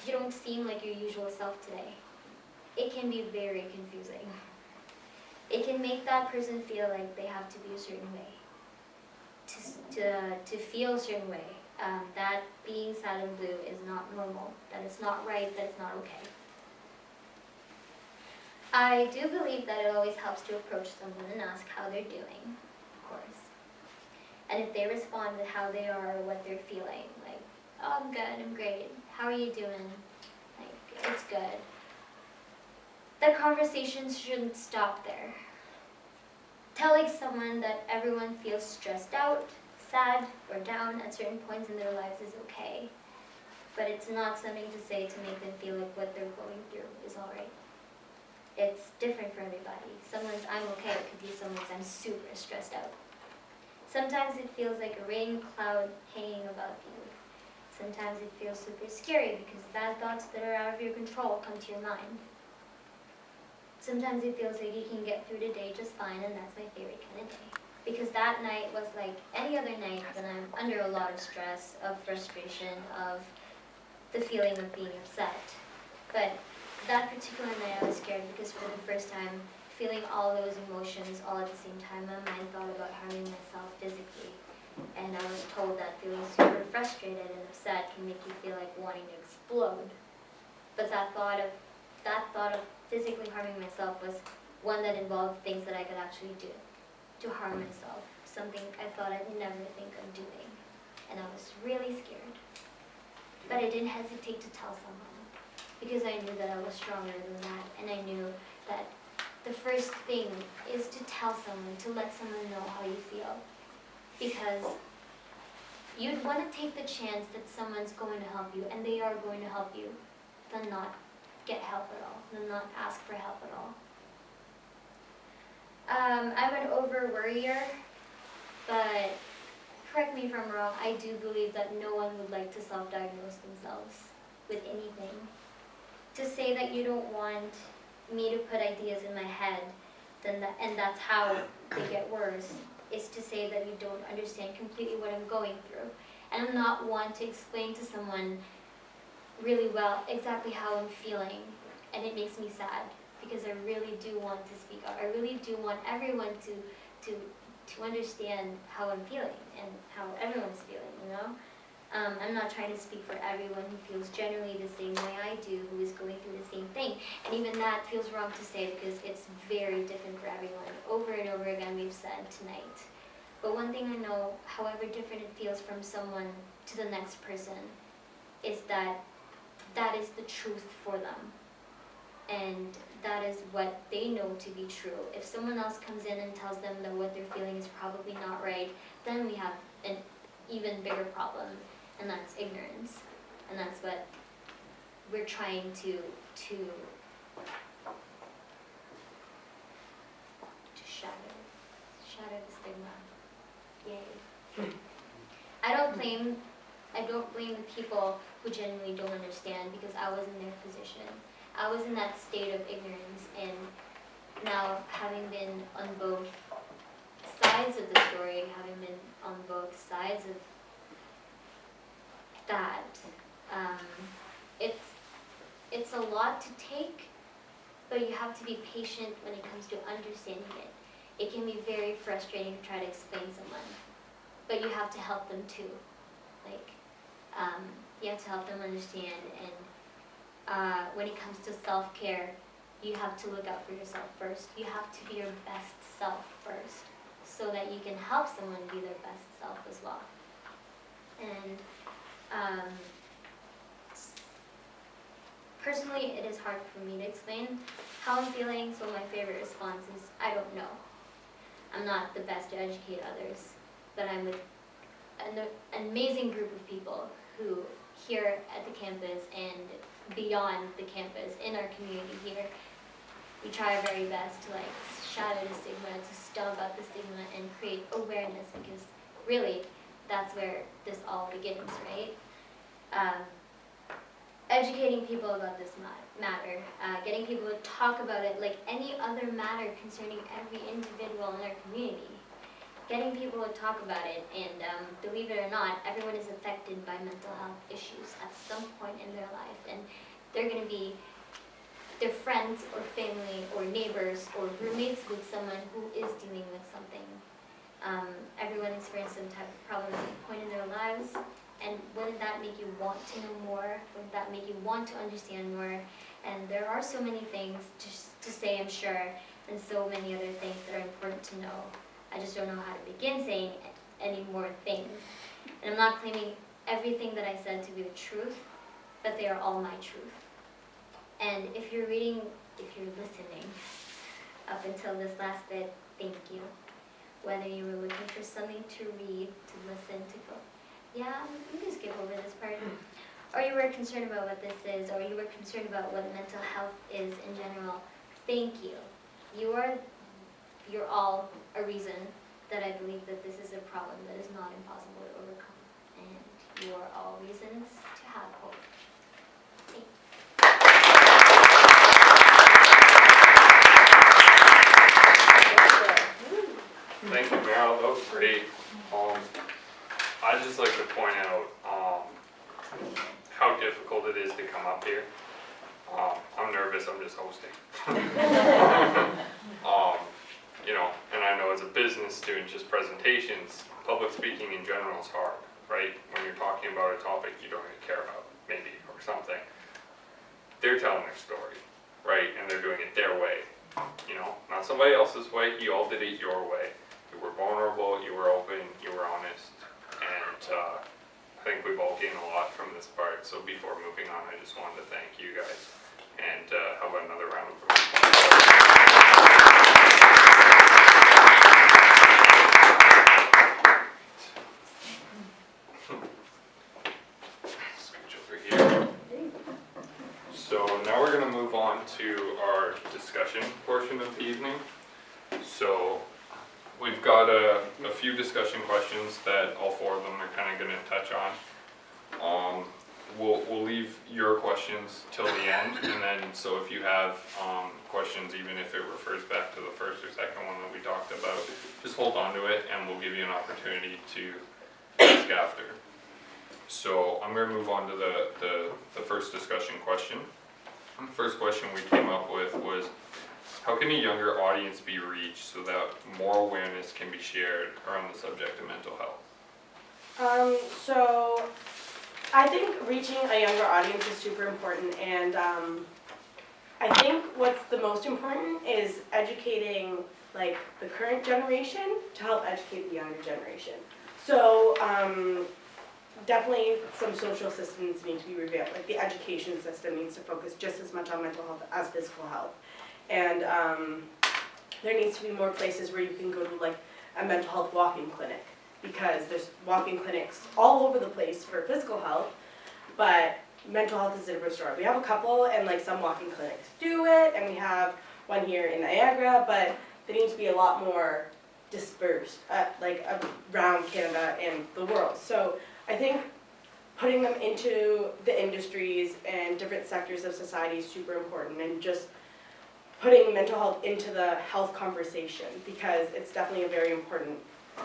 "You don't seem like your usual self today," it can be very confusing. It can make that person feel like they have to be a certain way, to feel a certain way, that being sad and blue is not normal, that it's not right, that it's not okay. I do believe that it always helps to approach someone and ask how they're doing, of course. And if they respond with how they are or what they're feeling, like, "Oh, I'm good, I'm great, how are you doing?" Like, it's good. The conversation shouldn't stop there. Telling someone that everyone feels stressed out, sad, or down at certain points in their lives is okay. But it's not something to say to make them feel like what they're going through is alright. It's different for everybody. Someone's "I'm okay" it could be someone's "I'm super stressed out." Sometimes it feels like a rain cloud hanging above you. Sometimes it feels super scary because bad thoughts that are out of your control come to your mind. Sometimes it feels like you can get through the day just fine, and that's my favorite kind of day. Because that night was like any other night when I'm under a lot of stress, of frustration, of the feeling of being upset. But that particular night I was scared because for the first time, feeling all those emotions all at the same time, my mind thought about harming myself physically. And I was told that feeling super frustrated and upset can make you feel like wanting to explode. But that thought of physically harming myself was one that involved things that I could actually do to harm myself, something I thought I'd never think of doing. And I was really scared. But I didn't hesitate to tell someone because I knew that I was stronger than that, and I knew that the first thing is to tell someone, to let someone know how you feel. Because you'd want to take the chance that someone's going to help you, and they are going to help you, than not get help at all, than not ask for help at all. I'm an over-worrier, but correct me if I'm wrong, I do believe that no one would like to self-diagnose themselves with anything. To say that you don't want me to put ideas in my head, and that's how they get worse, is to say that you don't understand completely what I'm going through. And I'm not one to explain to someone really well exactly how I'm feeling, and it makes me sad, because I really do want to speak out. I really do want everyone to understand how I'm feeling and how everyone's feeling, you know? I'm not trying to speak for everyone who feels generally the same way I do, who is going through the same thing. And even that feels wrong to say, because it's very different for everyone. Over and over again we've said tonight. But one thing I know, however different it feels from someone to the next person, is that that is the truth for them. And that is what they know to be true. If someone else comes in and tells them that what they're feeling is probably not right, then we have an even bigger problem, and that's ignorance. And that's what we're trying to shatter the stigma. Yay. I don't blame the people who genuinely don't understand, because I was in their position. I was in that state of ignorance, and now having been on both sides of the story, having been on both sides of that, it's a lot to take, but you have to be patient when it comes to understanding it. It can be very frustrating to try to explain someone, but you have to help them too. Like, you have to help them understand, and when it comes to self-care, you have to look out for yourself first. You have to be your best self first, so that you can help someone be their best self as well. And personally, it is hard for me to explain how I'm feeling, so my favorite response is, I don't know. I'm not the best to educate others, but I'm with an amazing group of people who, here at the campus and beyond the campus, in our community here, we try our very best to shatter the stigma, to stomp out the stigma and create awareness, because really that's where this all begins, right? Educating people about this matter, getting people to talk about it like any other matter concerning every individual in our community. Getting people to talk about it, and believe it or not, everyone is affected by mental health issues at some point in their life, and they're going to be their friends or family or neighbors or roommates with someone who is dealing with something. Everyone experiences some type of problem at some point in their lives, and wouldn't that make you want to know more? Wouldn't that make you want to understand more? And there are so many things to say, I'm sure, and so many other things that are important to know. I just don't know how to begin saying any more things. And I'm not claiming everything that I said to be the truth, but they are all my truth. And if you're listening up until this last bit, thank you. Whether you were looking for something to read, to listen, to go, yeah, I'm gonna skip over this part. Or you were concerned about what this is, or you were concerned about what mental health is in general, thank you. You're all a reason that I believe that this is a problem that is not impossible to overcome. And you are all reasons to have hope. Thank you, Meryl. That was great. I'd just like to point out how difficult it is to come up here. I'm nervous. I'm just hosting. And I know as a business student, just presentations, public speaking in general is hard, right? When you're talking about a topic you don't even care about, maybe, or something. They're telling their story, right? And they're doing it their way, not somebody else's way. You all did it your way. You were vulnerable, you were open, you were honest, and I think we've all gained a lot from this part. So before moving on, I just wanted to thank you guys, and how about another round of applause? we've got a few discussion questions that all four of them are kind of going to touch on. We'll leave your questions till the end, and then so if you have questions, even if it refers back to the first or second one that we talked about, just hold on to it, and we'll give you an opportunity to ask after. So I'm going to move on to the first discussion question. The first question we came up with was, how can a younger audience be reached so that more awareness can be shared around the subject of mental health? So I think reaching a younger audience is super important, and I think what's the most important is educating like the current generation to help educate the younger generation. So definitely some social systems need to be revamped. Like the education system needs to focus just as much on mental health as physical health. And there needs to be more places where you can go to like a mental health walk-in clinic, because there's walk-in clinics all over the place for physical health, but mental health is a different story. We have a couple, and like some walk-in clinics do it, and we have one here in Niagara, but they need to be a lot more dispersed, like around Canada and the world. So I think putting them into the industries and different sectors of society is super important, and just putting mental health into the health conversation, because it's definitely a very important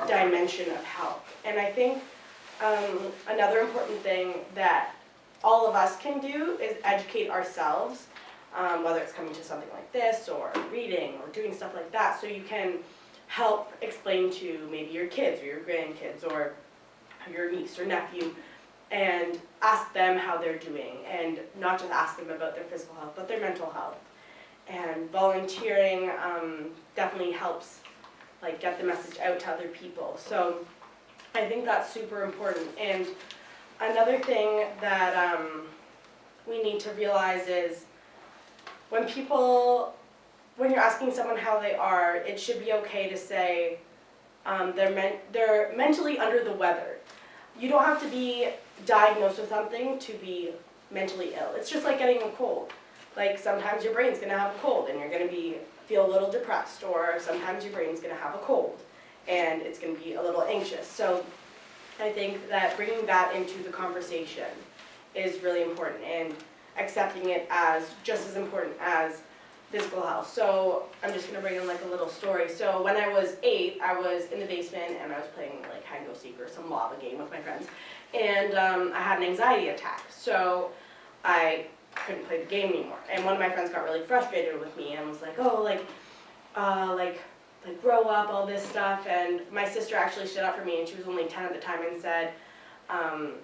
dimension of health. And I think another important thing that all of us can do is educate ourselves, whether it's coming to something like this or reading or doing stuff like that, so you can help explain to maybe your kids or your grandkids or your niece or nephew, and ask them how they're doing, and not just ask them about their physical health, but their mental health. And volunteering definitely helps like get the message out to other people. So I think that's super important. And another thing that we need to realize is when you're asking someone how they are, it should be okay to say they're mentally under the weather. You don't have to be diagnosed with something to be mentally ill. It's just like getting a cold. Like sometimes your brain's gonna have a cold and you're gonna feel a little depressed, or sometimes your brain's gonna have a cold and it's gonna be a little anxious. So I think that bringing that into the conversation is really important, and accepting it as just as important as physical health. So I'm just gonna bring in like a little story. So when I was 8, I was in the basement and I was playing like hide and go seek or some lava game with my friends, and I had an anxiety attack. So I couldn't play the game anymore, and one of my friends got really frustrated with me and was like, oh, like grow up, all this stuff. And my sister actually stood up for me, and she was only 10 at the time, and said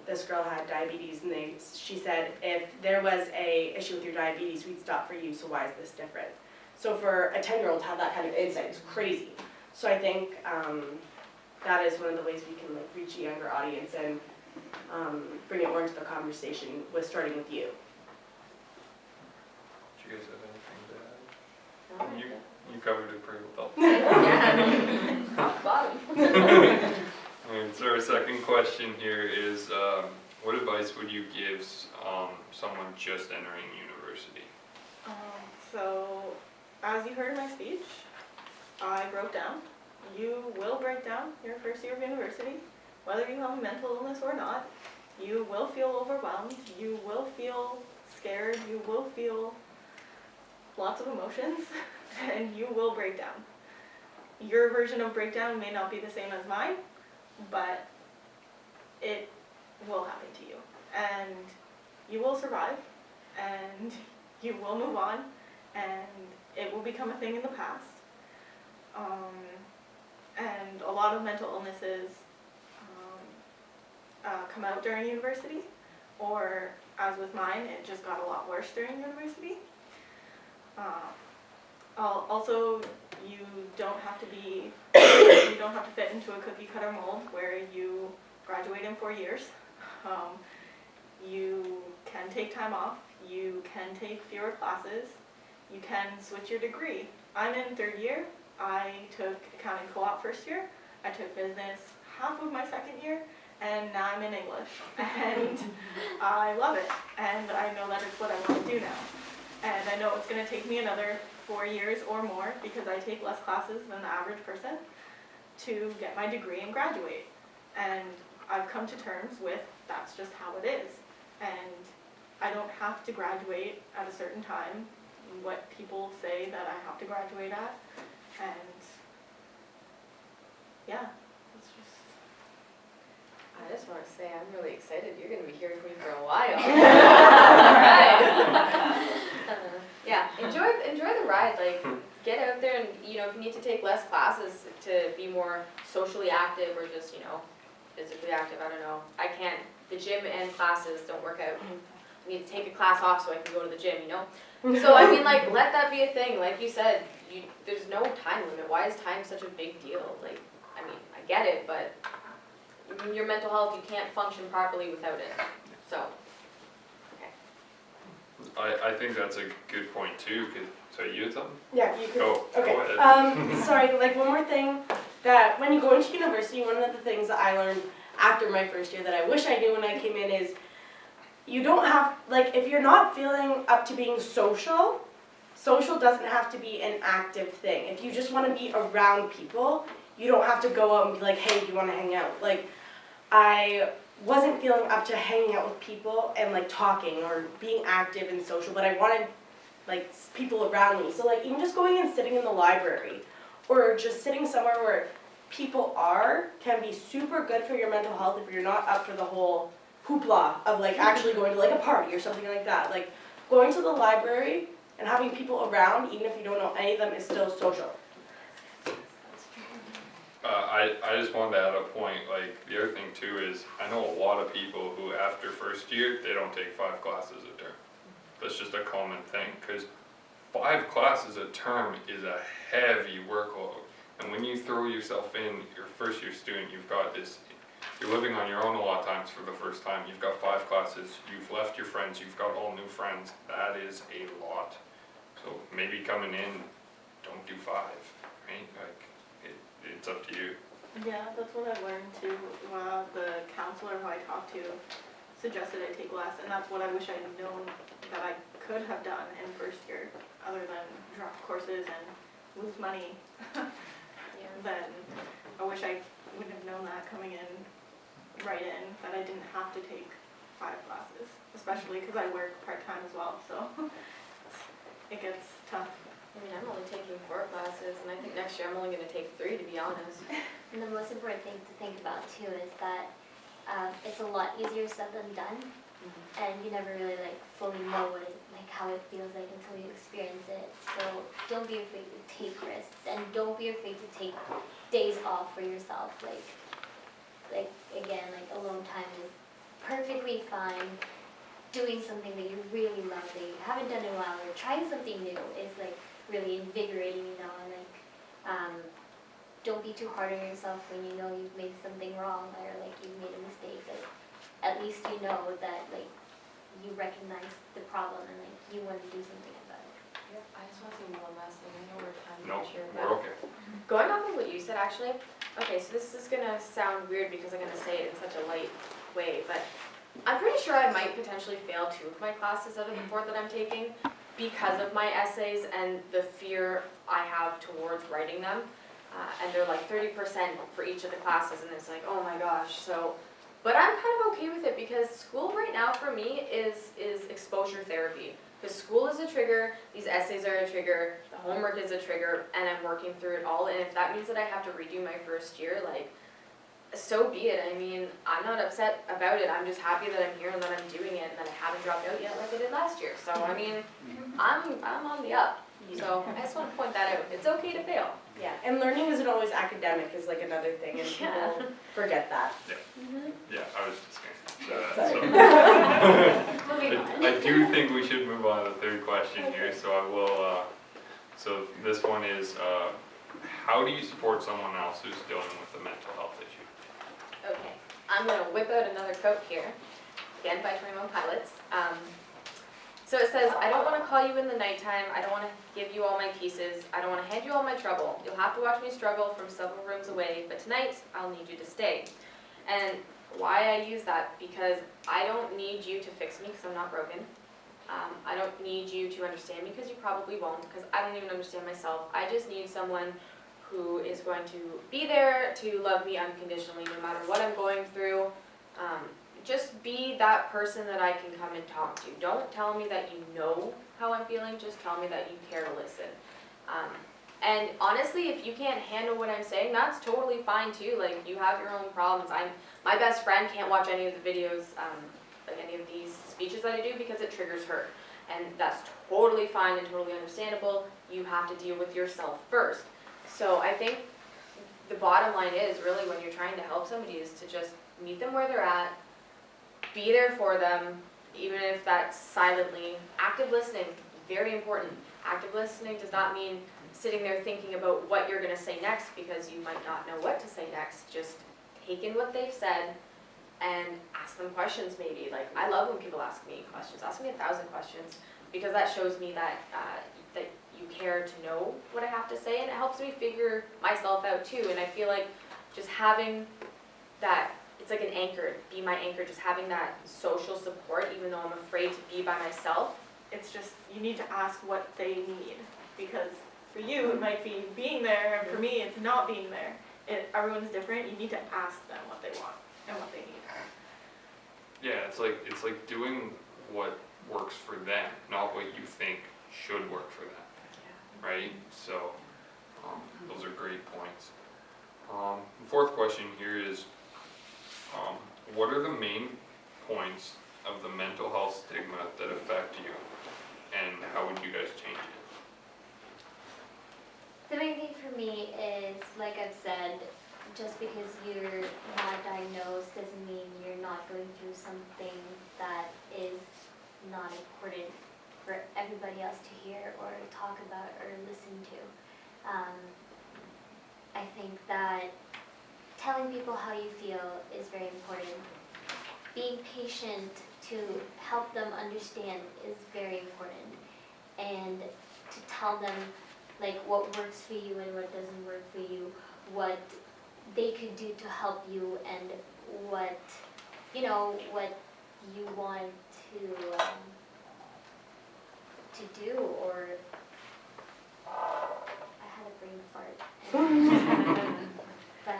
this girl had diabetes, and she said, if there was a issue with your diabetes, we'd stop for you, so why is this different? So for a 10-year-old to have that kind of insight is crazy. So I think that is one of the ways we can like reach a younger audience and bring it more into the conversation, with starting with you. Do you guys have anything to add? You covered it pretty well. Yeah. Top bottom. Alright, so our second question here is, what advice would you give someone just entering university? So, as you heard in my speech, I broke down. You will break down your first year of university. Whether you have a mental illness or not, you will feel overwhelmed, you will feel scared, you will feel lots of emotions, and you will break down. Your version of breakdown may not be the same as mine, but it will happen to you. And you will survive, and you will move on, and it will become a thing in the past. And a lot of mental illnesses come out during university, or as with mine, it just got a lot worse during university. Also, you don't have to fit into a cookie cutter mold where you graduate in 4 years. You can take time off, you can take fewer classes, you can switch your degree. I'm in 3rd year, I took accounting co-op 1st year, I took business half of my 2nd year, and now I'm in English. And I love it, and I know that it's what I want to do now. And I know it's going to take me another 4 years or more, because I take less classes than the average person. to get my degree and graduate. And I've come to terms with that's just how it is. And I don't have to graduate at a certain time, what people say that I have to graduate at. And yeah, it's just... I just want to say I'm really excited. You're going to be hearing from me for a while. Alright. Yeah, enjoy the ride. Like, get out there and, you know, if you need to take less classes to be more socially active or just, you know, physically active, I don't know. I can't, the gym and classes don't work out. I need to take a class off so I can go to the gym, you know? So, I mean, like, let that be a thing. Like you said, there's no time limit. Why is time such a big deal? Like, I mean, I get it, but your mental health, you can't function properly without it. So, I think that's a good point too, so you had something? Yeah, you could. Go Okay. ahead. Sorry, like one more thing, that when you go into university, one of the things that I learned after my first year that I wish I knew when I came in is you don't have, like, if you're not feeling up to being social doesn't have to be an active thing. If you just want to be around people, you don't have to go out and be like, hey, do you want to hang out? Like, I wasn't feeling up to hanging out with people and like talking or being active and social, but I wanted like people around me. So like even just going and sitting in the library or just sitting somewhere where people are can be super good for your mental health if you're not up for the whole hoopla of like actually going to like a party or something like that. Like going to the library and having people around, even if you don't know any of them, is still social. I just wanted to add a point, like, the other thing too is, I know a lot of people who after first year, they don't take 5 classes a term. That's just a common thing, because 5 classes a term is a heavy workload. And when you throw yourself in, your first year student, you've got this, you're living on your own a lot of times for the first time. You've got 5 classes, you've left your friends, you've got all new friends. That is a lot. So maybe coming in, don't do 5, right? Like, it's up to you. Yeah, that's what I learned too. The counselor who I talked to suggested I take less, and that's what I wish I had known that I could have done in first year, other than drop courses and lose money. Then I wish I would have known that coming in, right in, that I didn't have to take 5 classes, especially because I work part-time as well, so it gets tough. I mean, I'm only taking 4 classes, and I think next year I'm only going to take 3, to be honest. And the most important thing to think about too is that it's a lot easier said than done, and you never really like fully know what it, like how it feels like until you experience it. So don't be afraid to take risks, and don't be afraid to take days off for yourself. Like again, like alone time is perfectly fine. Doing something that you really love that you haven't done in a while, or trying something new is like really invigorating, you know, and like don't be too hard on yourself when you know you've made something wrong or like you've made a mistake. Like at least you know that like you recognize the problem and like you want to do something about it. Yep, I just want to say one last thing. I know we're time No, here. we're okay. Going off of what you said, actually, okay, so this is gonna sound weird because I'm gonna say it in such a light way, but I'm pretty sure I might potentially fail 2 of my classes out of the 4 that I'm taking because of my essays and the fear I have towards writing them. And they're like 30% for each of the classes, and it's like, oh my gosh. So, but I'm kind of okay with it because school right now for me is exposure therapy. Because school is a trigger, these essays are a trigger, the homework is a trigger, and I'm working through it all. And if that means that I have to redo my first year, like, so be it. I mean, I'm not upset about it. I'm just happy that I'm here and that I'm doing it and that I haven't dropped out yet like I did last year. So, I mean, I'm on the up. So, I just want to point that out. It's okay to fail. Yeah, and learning isn't always academic is like another thing, and people forget that. Yeah, I was just going to say that. So. Moving on. I do think we should move on to the 3rd question here, so I will, so this one is, how do you support someone else who's dealing with a mental health issue? Okay, I'm going to whip out another quote here, again by 21 Pilots. So it says, I don't want to call you in the nighttime, I don't want to give you all my pieces, I don't want to hand you all my trouble. You'll have to watch me struggle from several rooms away, but tonight, I'll need you to stay. And why I use that, because I don't need you to fix me, because I'm not broken. I don't need you to understand me, because you probably won't, because I don't even understand myself. I just need someone who is going to be there to love me unconditionally no matter what I'm going through. Just be that person that I can come and talk to. Don't tell me that you know how I'm feeling, just tell me that you care to listen. And honestly, if you can't handle what I'm saying, that's totally fine too. Like, you have your own problems. My best friend can't watch any of the videos, like any of these speeches that I do, because it triggers her. And that's totally fine and totally understandable. You have to deal with yourself first. So I think the bottom line is really, when you're trying to help somebody, is to just meet them where they're at, be there for them, even if that's silently. Active listening, very important. Active listening does not mean sitting there thinking about what you're going to say next, because you might not know what to say next. Just take in what they've said and ask them questions maybe. Like, I love when people ask me questions. Ask me 1,000 questions, because that shows me that that you care to know what I have to say, and it helps me figure myself out too. And I feel like just having that, it's like an anchor, be my anchor, just having that social support, even though I'm afraid to be by myself. It's just, you need to ask what they need, because for you it might be being there, and for me it's not being there. Everyone's different. You need to ask them what they want and what they need. Yeah, it's like doing what works for them, not what you think should work for them, right? So those are great points. The fourth question here is, what are the main points of the mental health stigma that affect you, and how would you guys change it? The main thing for me is, like I've said, just because you're not diagnosed doesn't mean you're not going through something that is not important for everybody else to hear or talk about or listen to. I think that telling people how you feel is very important. Being patient to help them understand is very important. And to tell them like what works for you and what doesn't work for you, what they could do to help you, and what you want to do. Or I had a brain fart. But I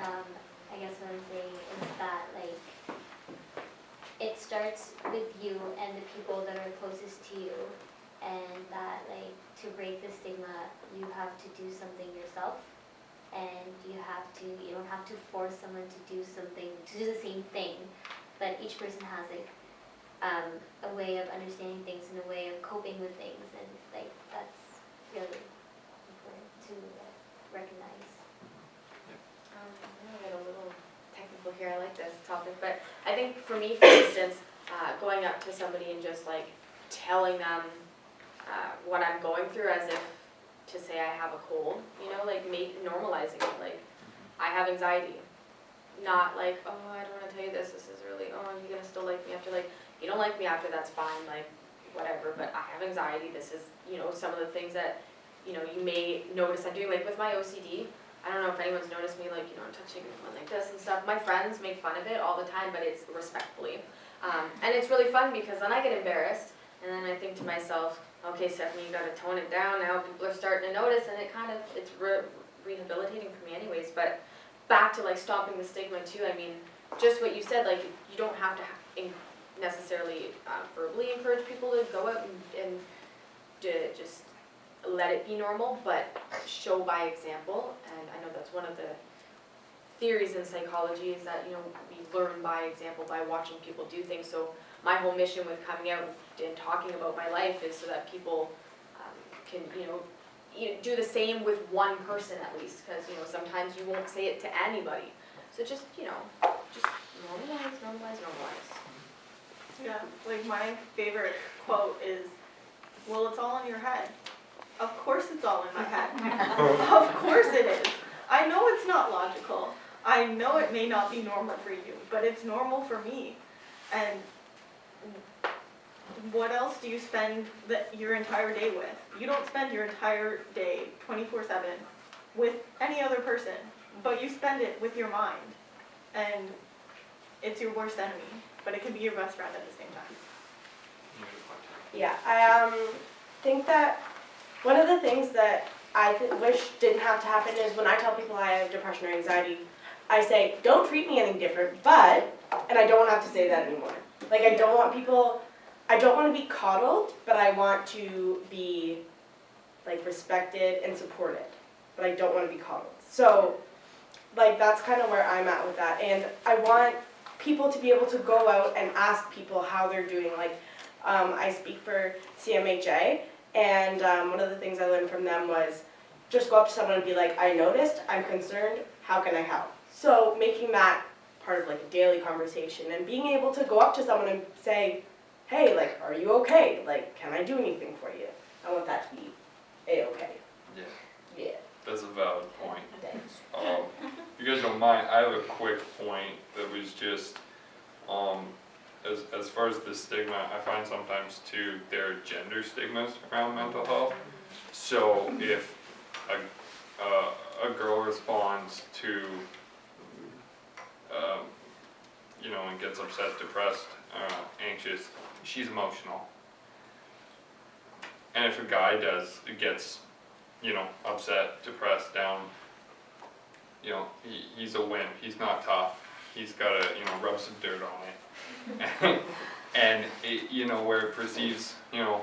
guess what I'm saying is that, like, it starts with you and the people that are closest to you, and that, like, to break the stigma, you have to do something yourself, and you don't have to force someone to do the same thing, but each person has, like, a way of understanding things and a way of coping with things, and, like, that's really important to recognize. I'm gonna get a little technical here. I like this topic, but I think for me, for instance, going up to somebody and just like telling them what I'm going through, as if to say I have a cold, like normalizing it. Like, I have anxiety, not like, oh, I don't want to tell you this. This is really, oh, you're gonna still like me after. Like, you don't like me after, that's fine. Like, whatever. But I have anxiety. This is, some of the things that you may notice I'm doing. Like with my OCD. I don't know if anyone's noticed me, like, touching one like this and stuff. My friends make fun of it all the time, but it's respectfully. And it's really fun, because then I get embarrassed, and then I think to myself, okay, Stephanie, you gotta tone it down now. People are starting to notice, and it's rehabilitating for me anyways. But back to, like, stopping the stigma too, I mean, just what you said, like, you don't have to necessarily verbally encourage people to go out and just let it be normal, but show by example. And I know that's one of the theories in psychology, is that we learn by example, by watching people do things. So my whole mission with coming out and talking about my life is so that people can do the same with one person at least, because sometimes you won't say it to anybody. So just normalize. Yeah, like my favorite quote is, well, it's all in your head. Of course it's all in my head. Of course it is. I know it's not logical. I know it may not be normal for you, but it's normal for me. And what else do you spend your entire day with? You don't spend your entire day 24/7 with any other person, but you spend it with your mind. And it's your worst enemy, but it can be your best friend at the same time. Yeah, I think that one of the things that wish didn't have to happen is when I tell people I have depression or anxiety, I say, don't treat me any different, but, and I don't want to have to say that anymore. Like, I don't want to be coddled, but I want to be, like, respected and supported, but I don't want to be coddled. So, like, that's kind of where I'm at with that, and I want people to be able to go out and ask people how they're doing. Like, I speak for CMHA, and one of the things I learned from them was just go up to someone and be like, I noticed, I'm concerned, how can I help? So making that part of like a daily conversation and being able to go up to someone and say, hey, like, are you okay? Like, can I do anything for you? I want that to be A-okay. Yeah. Yeah. That's a valid point. Thanks. If you guys don't mind, I have a quick point that was just, as far as the stigma, I find sometimes too, there are gender stigmas around mental health. So if a girl responds to, and gets upset, depressed, anxious, she's emotional. And if a guy gets, upset, depressed, down, he's a wimp, he's not tough, he's gotta, rub some dirt on it. And it, where it perceives, the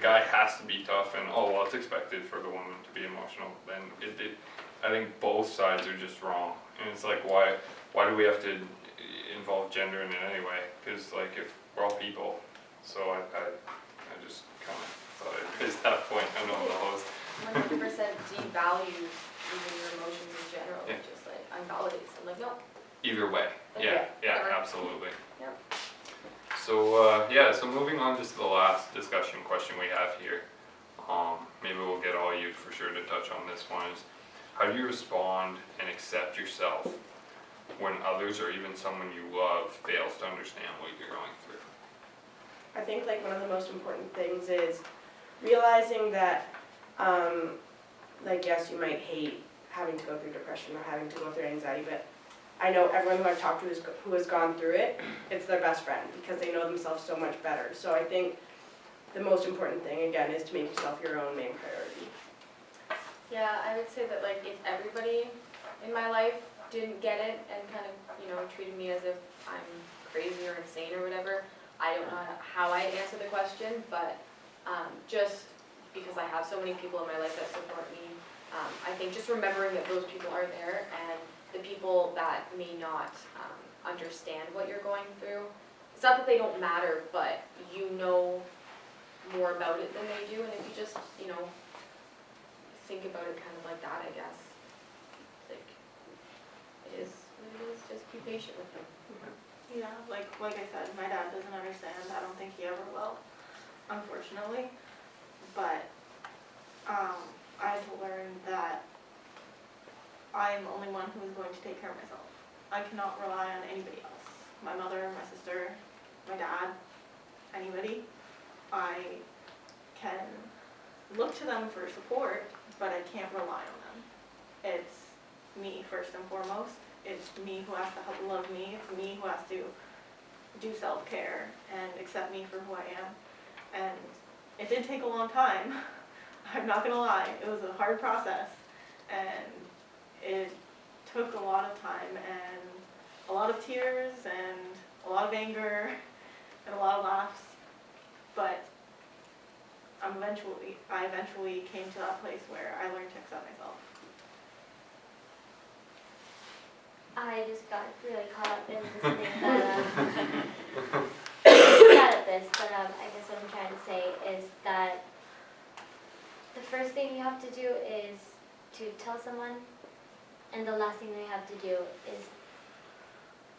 guy has to be tough and, oh, well, it's expected for the woman to be emotional, then I think both sides are just wrong. And it's like, why do we have to involve gender in it anyway? Because, like, if we're all people. So I just kind of thought I'd raise that point. I know I'm the host. 100% devalues even your emotions in general. Yeah. It just like unvalidates them. Like, no. Either way. Yeah, Whatever. absolutely. Yep. So, so moving on just to the last discussion question we have here. Maybe we'll get all you for sure to touch on this one is, how do you respond and accept yourself when others or even someone you love fails to understand what you're going through? I think like one of the most important things is realizing that, like, yes, you might hate having to go through depression or having to go through anxiety, but I know everyone who I've talked to who has gone through it, it's their best friend because they know themselves so much better. So I think the most important thing, again, is to make yourself your own main priority. Yeah, I would say that like if everybody in my life didn't get it and kind of, treated me as if I'm crazy or insane or whatever, I don't know how I answer the question, but just because I have so many people in my life that support me, I think just remembering that those people are there and the people that may not understand what you're going through, it's not that they don't matter, but you know more about it than they do, and if you just, think about it kind of like that, I guess. Like, it is what it is, just be patient with them. Yeah, like I said, my dad doesn't understand. I don't think he ever will, unfortunately. But I had to learn that I'm the only one who is going to take care of myself. I cannot rely on anybody else. My mother, my sister, my dad, anybody. I can look to them for support, but I can't rely on them. It's me first and foremost. It's me who has to love me. It's me who has to do self-care and accept me for who I am. And it did take a long time. I'm not gonna lie. It was a hard process, and it took a lot of time and a lot of tears and a lot of anger and a lot of laughs. But I eventually came to that place where I learned to accept myself. I just got really caught up in this thing that, sad at this, but I guess what I'm trying to say is that the first thing you have to do is to tell someone, and the last thing you have to do is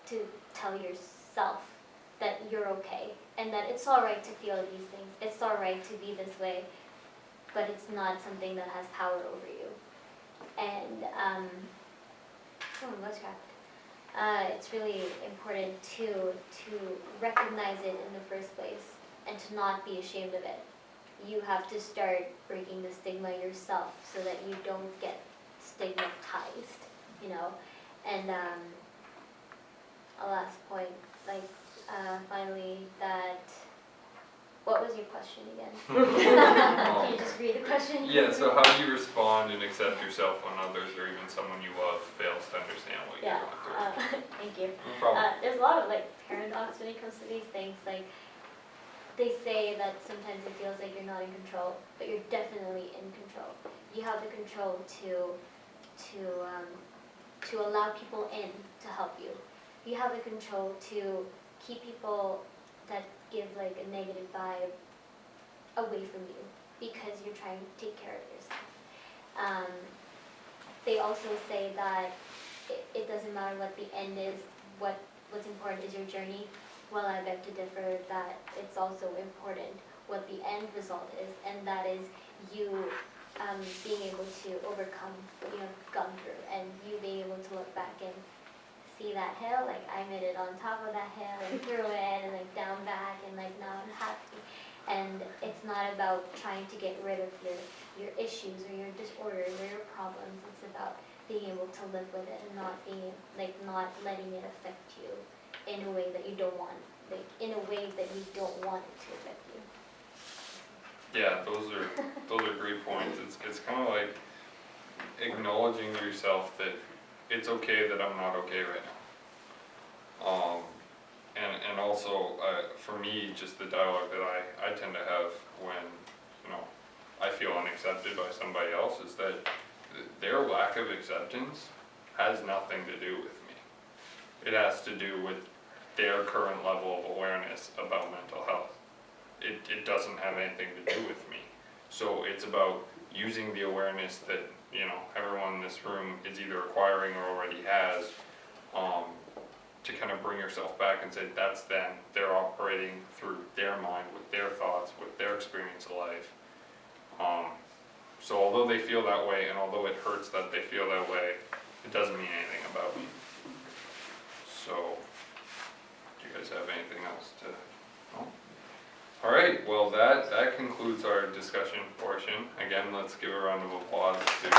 to tell yourself that you're okay, and that it's alright to feel these things, it's alright to be this way, but it's not something that has power over you. And, it's really important to recognize it in the first place and to not be ashamed of it. You have to start breaking the stigma yourself so that you don't get stigmatized, And a last point, finally, that What was your question again? Can you just read the question? Yeah, so how do you respond and accept yourself when others or even someone you love fails to understand what you're Yeah, going through? thank you. No problem. There's a lot of like paradox when it comes to these things. Like they say that sometimes it feels like you're not in control, but you're definitely in control. You have the control to allow people in to help you. You have the control to keep people that give like a negative vibe away from you because you're trying to take care of yourself. They also say that it doesn't matter what the end is, what's important is your journey. Well, I beg to differ that it's also important what the end result is, and that is you being able to overcome what you have gone through, and you being able to look back and see that hill, like I made it on top of that hill and through it and like down back and like now I'm happy. And it's not about trying to get rid of your issues or your disorders or your problems. It's about being able to live with it and not letting it affect you in a way that you don't want, like in a way that you don't want it to affect you. Yeah, those are great points. It's kind of like acknowledging to yourself that it's okay that I'm not okay right now. And also for me, just the dialogue that I tend to have when I feel unaccepted by somebody else is that their lack of acceptance has nothing to do with me. It has to do with their current level of awareness about mental health. It doesn't have anything to do with me. So it's about using the awareness that everyone in this room is either acquiring or already has, to kind of bring yourself back and say that's them. They're operating through their mind, with their thoughts, with their experience of life. So although they feel that way, and although it hurts that they feel that way, it doesn't mean anything about me. So, do you guys have anything else to? No? All right. Well, that concludes our discussion portion. Again, let's give a round of applause to.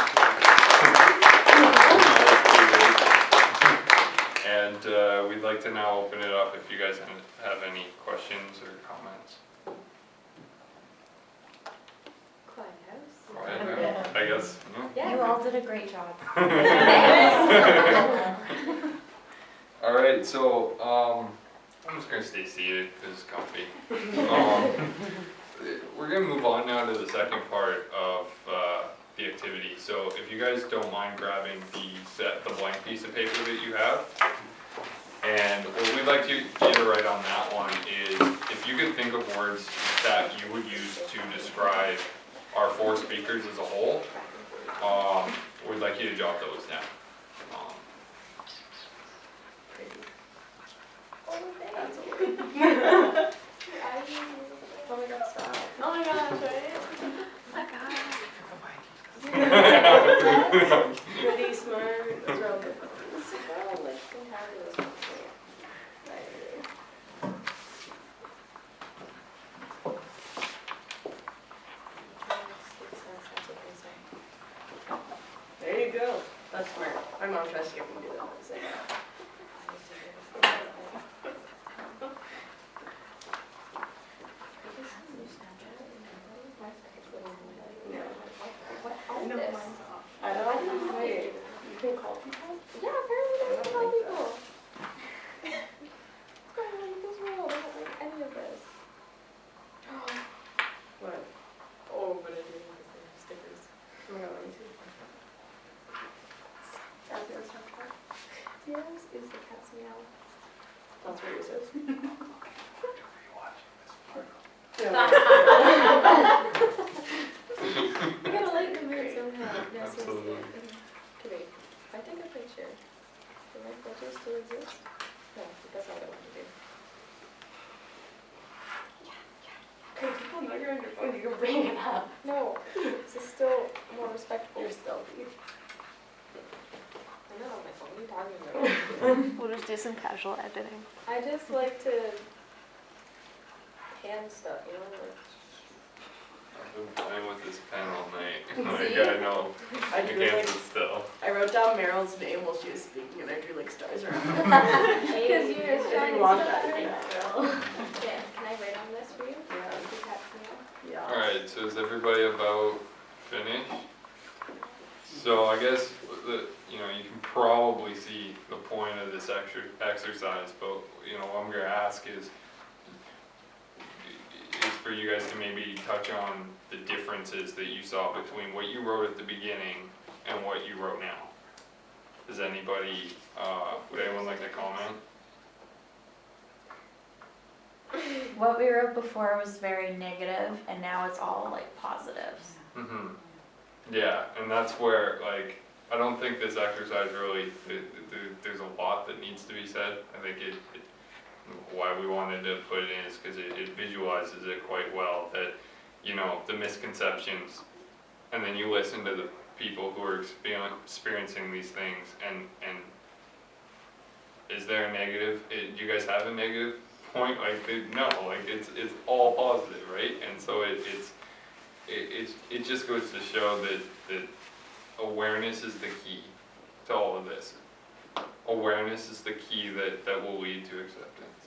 And we'd like to now open it up if you guys have any questions or comments. Quiet house. Quiet now, I guess. No? Yeah. You all did a great job. All right, so I'm just gonna stay seated because it's comfy. We're gonna move on now to the second part of the activity. So if you guys don't mind grabbing the blank piece of paper that you have, and what we'd like you to write on that one is if you can think of words that you would use to describe our four speakers as a whole, we'd like you to jot those down. Oh my god, stop. Oh my gosh, right? Pretty smart. Those are all good ones. Oh, like fantabulous ones. There you go. That's smart. My mom tries to get me to do that. So. I don't. Wait. You can call people? Yeah, apparently they don't tell people. What's going on with this world? I don't like any of this. What? Oh, but I do want to say stickers. Oh my god, let me see. That's your Snapchat? Yes, is the cat's meow. That's what yours is. You gotta like the mood somehow. No, Absolutely. seriously. Okay, wait. If I take a picture, do my photos still exist? No, that's not what I want to do. Okay, people know you're on your phone. You can bring it up. No, this is still more respectful. You're stealthy. I'm not on my phone. What are you talking about? We'll just do some casual editing. I just like to hand stuff, you know? Like, I've been playing with this pen all night. See? I know. I I drew can't like, sit still. I wrote down Meryl's name while she was speaking, and I drew like stars around her. because you're If shining you want stuff that, right yeah. now, girl. Yeah, can I write on this for you? Yeah. Alright, so is everybody about finished? So I guess, you can probably see the point of this exercise, but, what I'm gonna ask is for you guys to maybe touch on the differences that you saw between what you wrote at the beginning and what you wrote now. Does anybody, would anyone like to comment? What we wrote before was very negative, and now it's all like positives. Mm-hmm. Yeah, and that's where, I don't think this exercise really, there's a lot that needs to be said. I think why we wanted to put it in is because it visualizes it quite well, that, the misconceptions, and then you listen to the people who are experiencing these things, and is there a negative? Do you guys have a negative point? No, it's all positive, right? And so it just goes to show that awareness is the key to all of this. Awareness is the key that will lead to acceptance.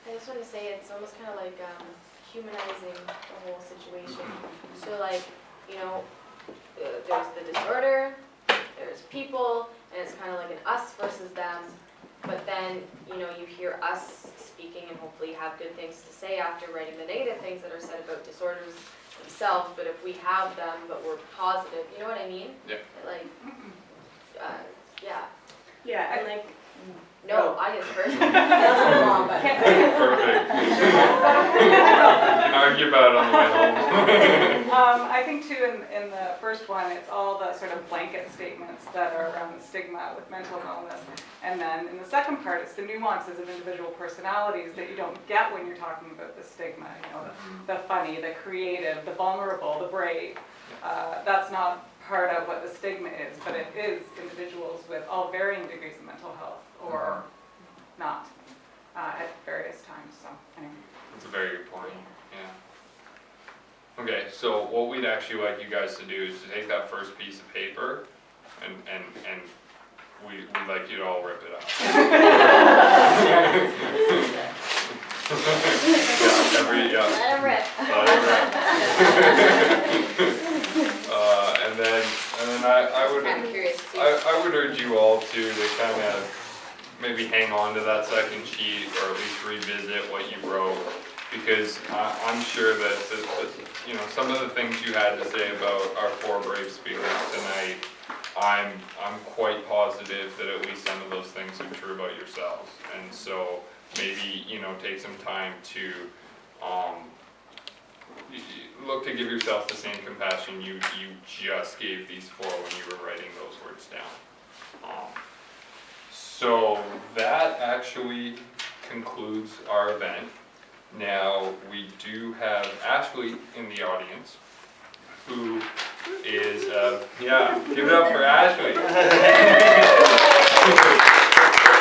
I just want to say it's almost kind of like humanizing the whole situation. So there's the disorder, there's people, and it's kind of like an us versus them. But then, you hear us speaking and hopefully have good things to say after writing the negative things that are said about disorders themselves. But if we have them, but we're positive, you know what I mean? Yeah. Yeah. Yeah, and No, I guess first. that's a long, but. Perfect. You can argue about it on the way home. I think too in the first one, it's all the sort of blanket statements that are around the stigma with mental illness. And then in the second part, it's the nuances of individual personalities that you don't get when you're talking about the stigma. The funny, the creative, the vulnerable, the brave. That's not part of what the stigma is, but it is individuals with all varying degrees of mental health or not at various times. So anyway. That's a very good point. Yeah. Okay, so what we'd actually like you guys to do is to take that first piece of paper and we'd like you to all rip it up. Yeah. Let 'em rip. And then I'm curious too. I would urge you all to kind of maybe hang on to that second sheet, or at least revisit what you wrote, because I'm sure that some of the things you had to say about our 4 brave speakers tonight, I'm quite positive that at least some of those things are true about yourselves, and so maybe take some time to look to give yourself the same compassion you just gave these 4 when you were writing those words down. So that actually concludes our event. Now we do have Ashley in the audience, who is, give it up for Ashley.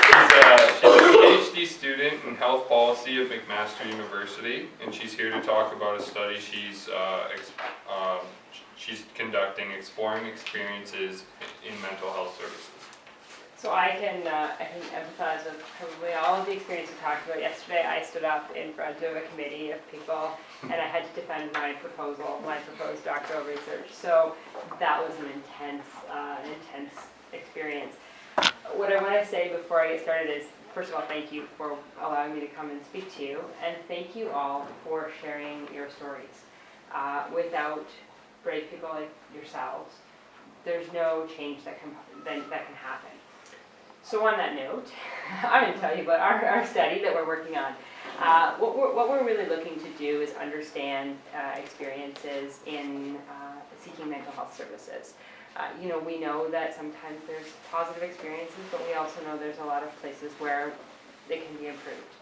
She's a PhD student in health policy at McMaster University, and she's here to talk about a study she's conducting, exploring experiences in mental health services. So I can empathize with probably all of the experience we talked about. Yesterday I stood up in front of a committee of people and I had to defend my proposed doctoral research. So that was an intense experience. What I want to say before I get started is, first of all, thank you for allowing me to come and speak to you, and thank you all for sharing your stories. Without brave people like yourselves, there's no change that can happen. So on that note, I'm going to tell you about our study that we're working on. What we're really looking to do is understand experiences in seeking mental health services. We know that sometimes there's positive experiences, but we also know there's a lot of places where they can be improved.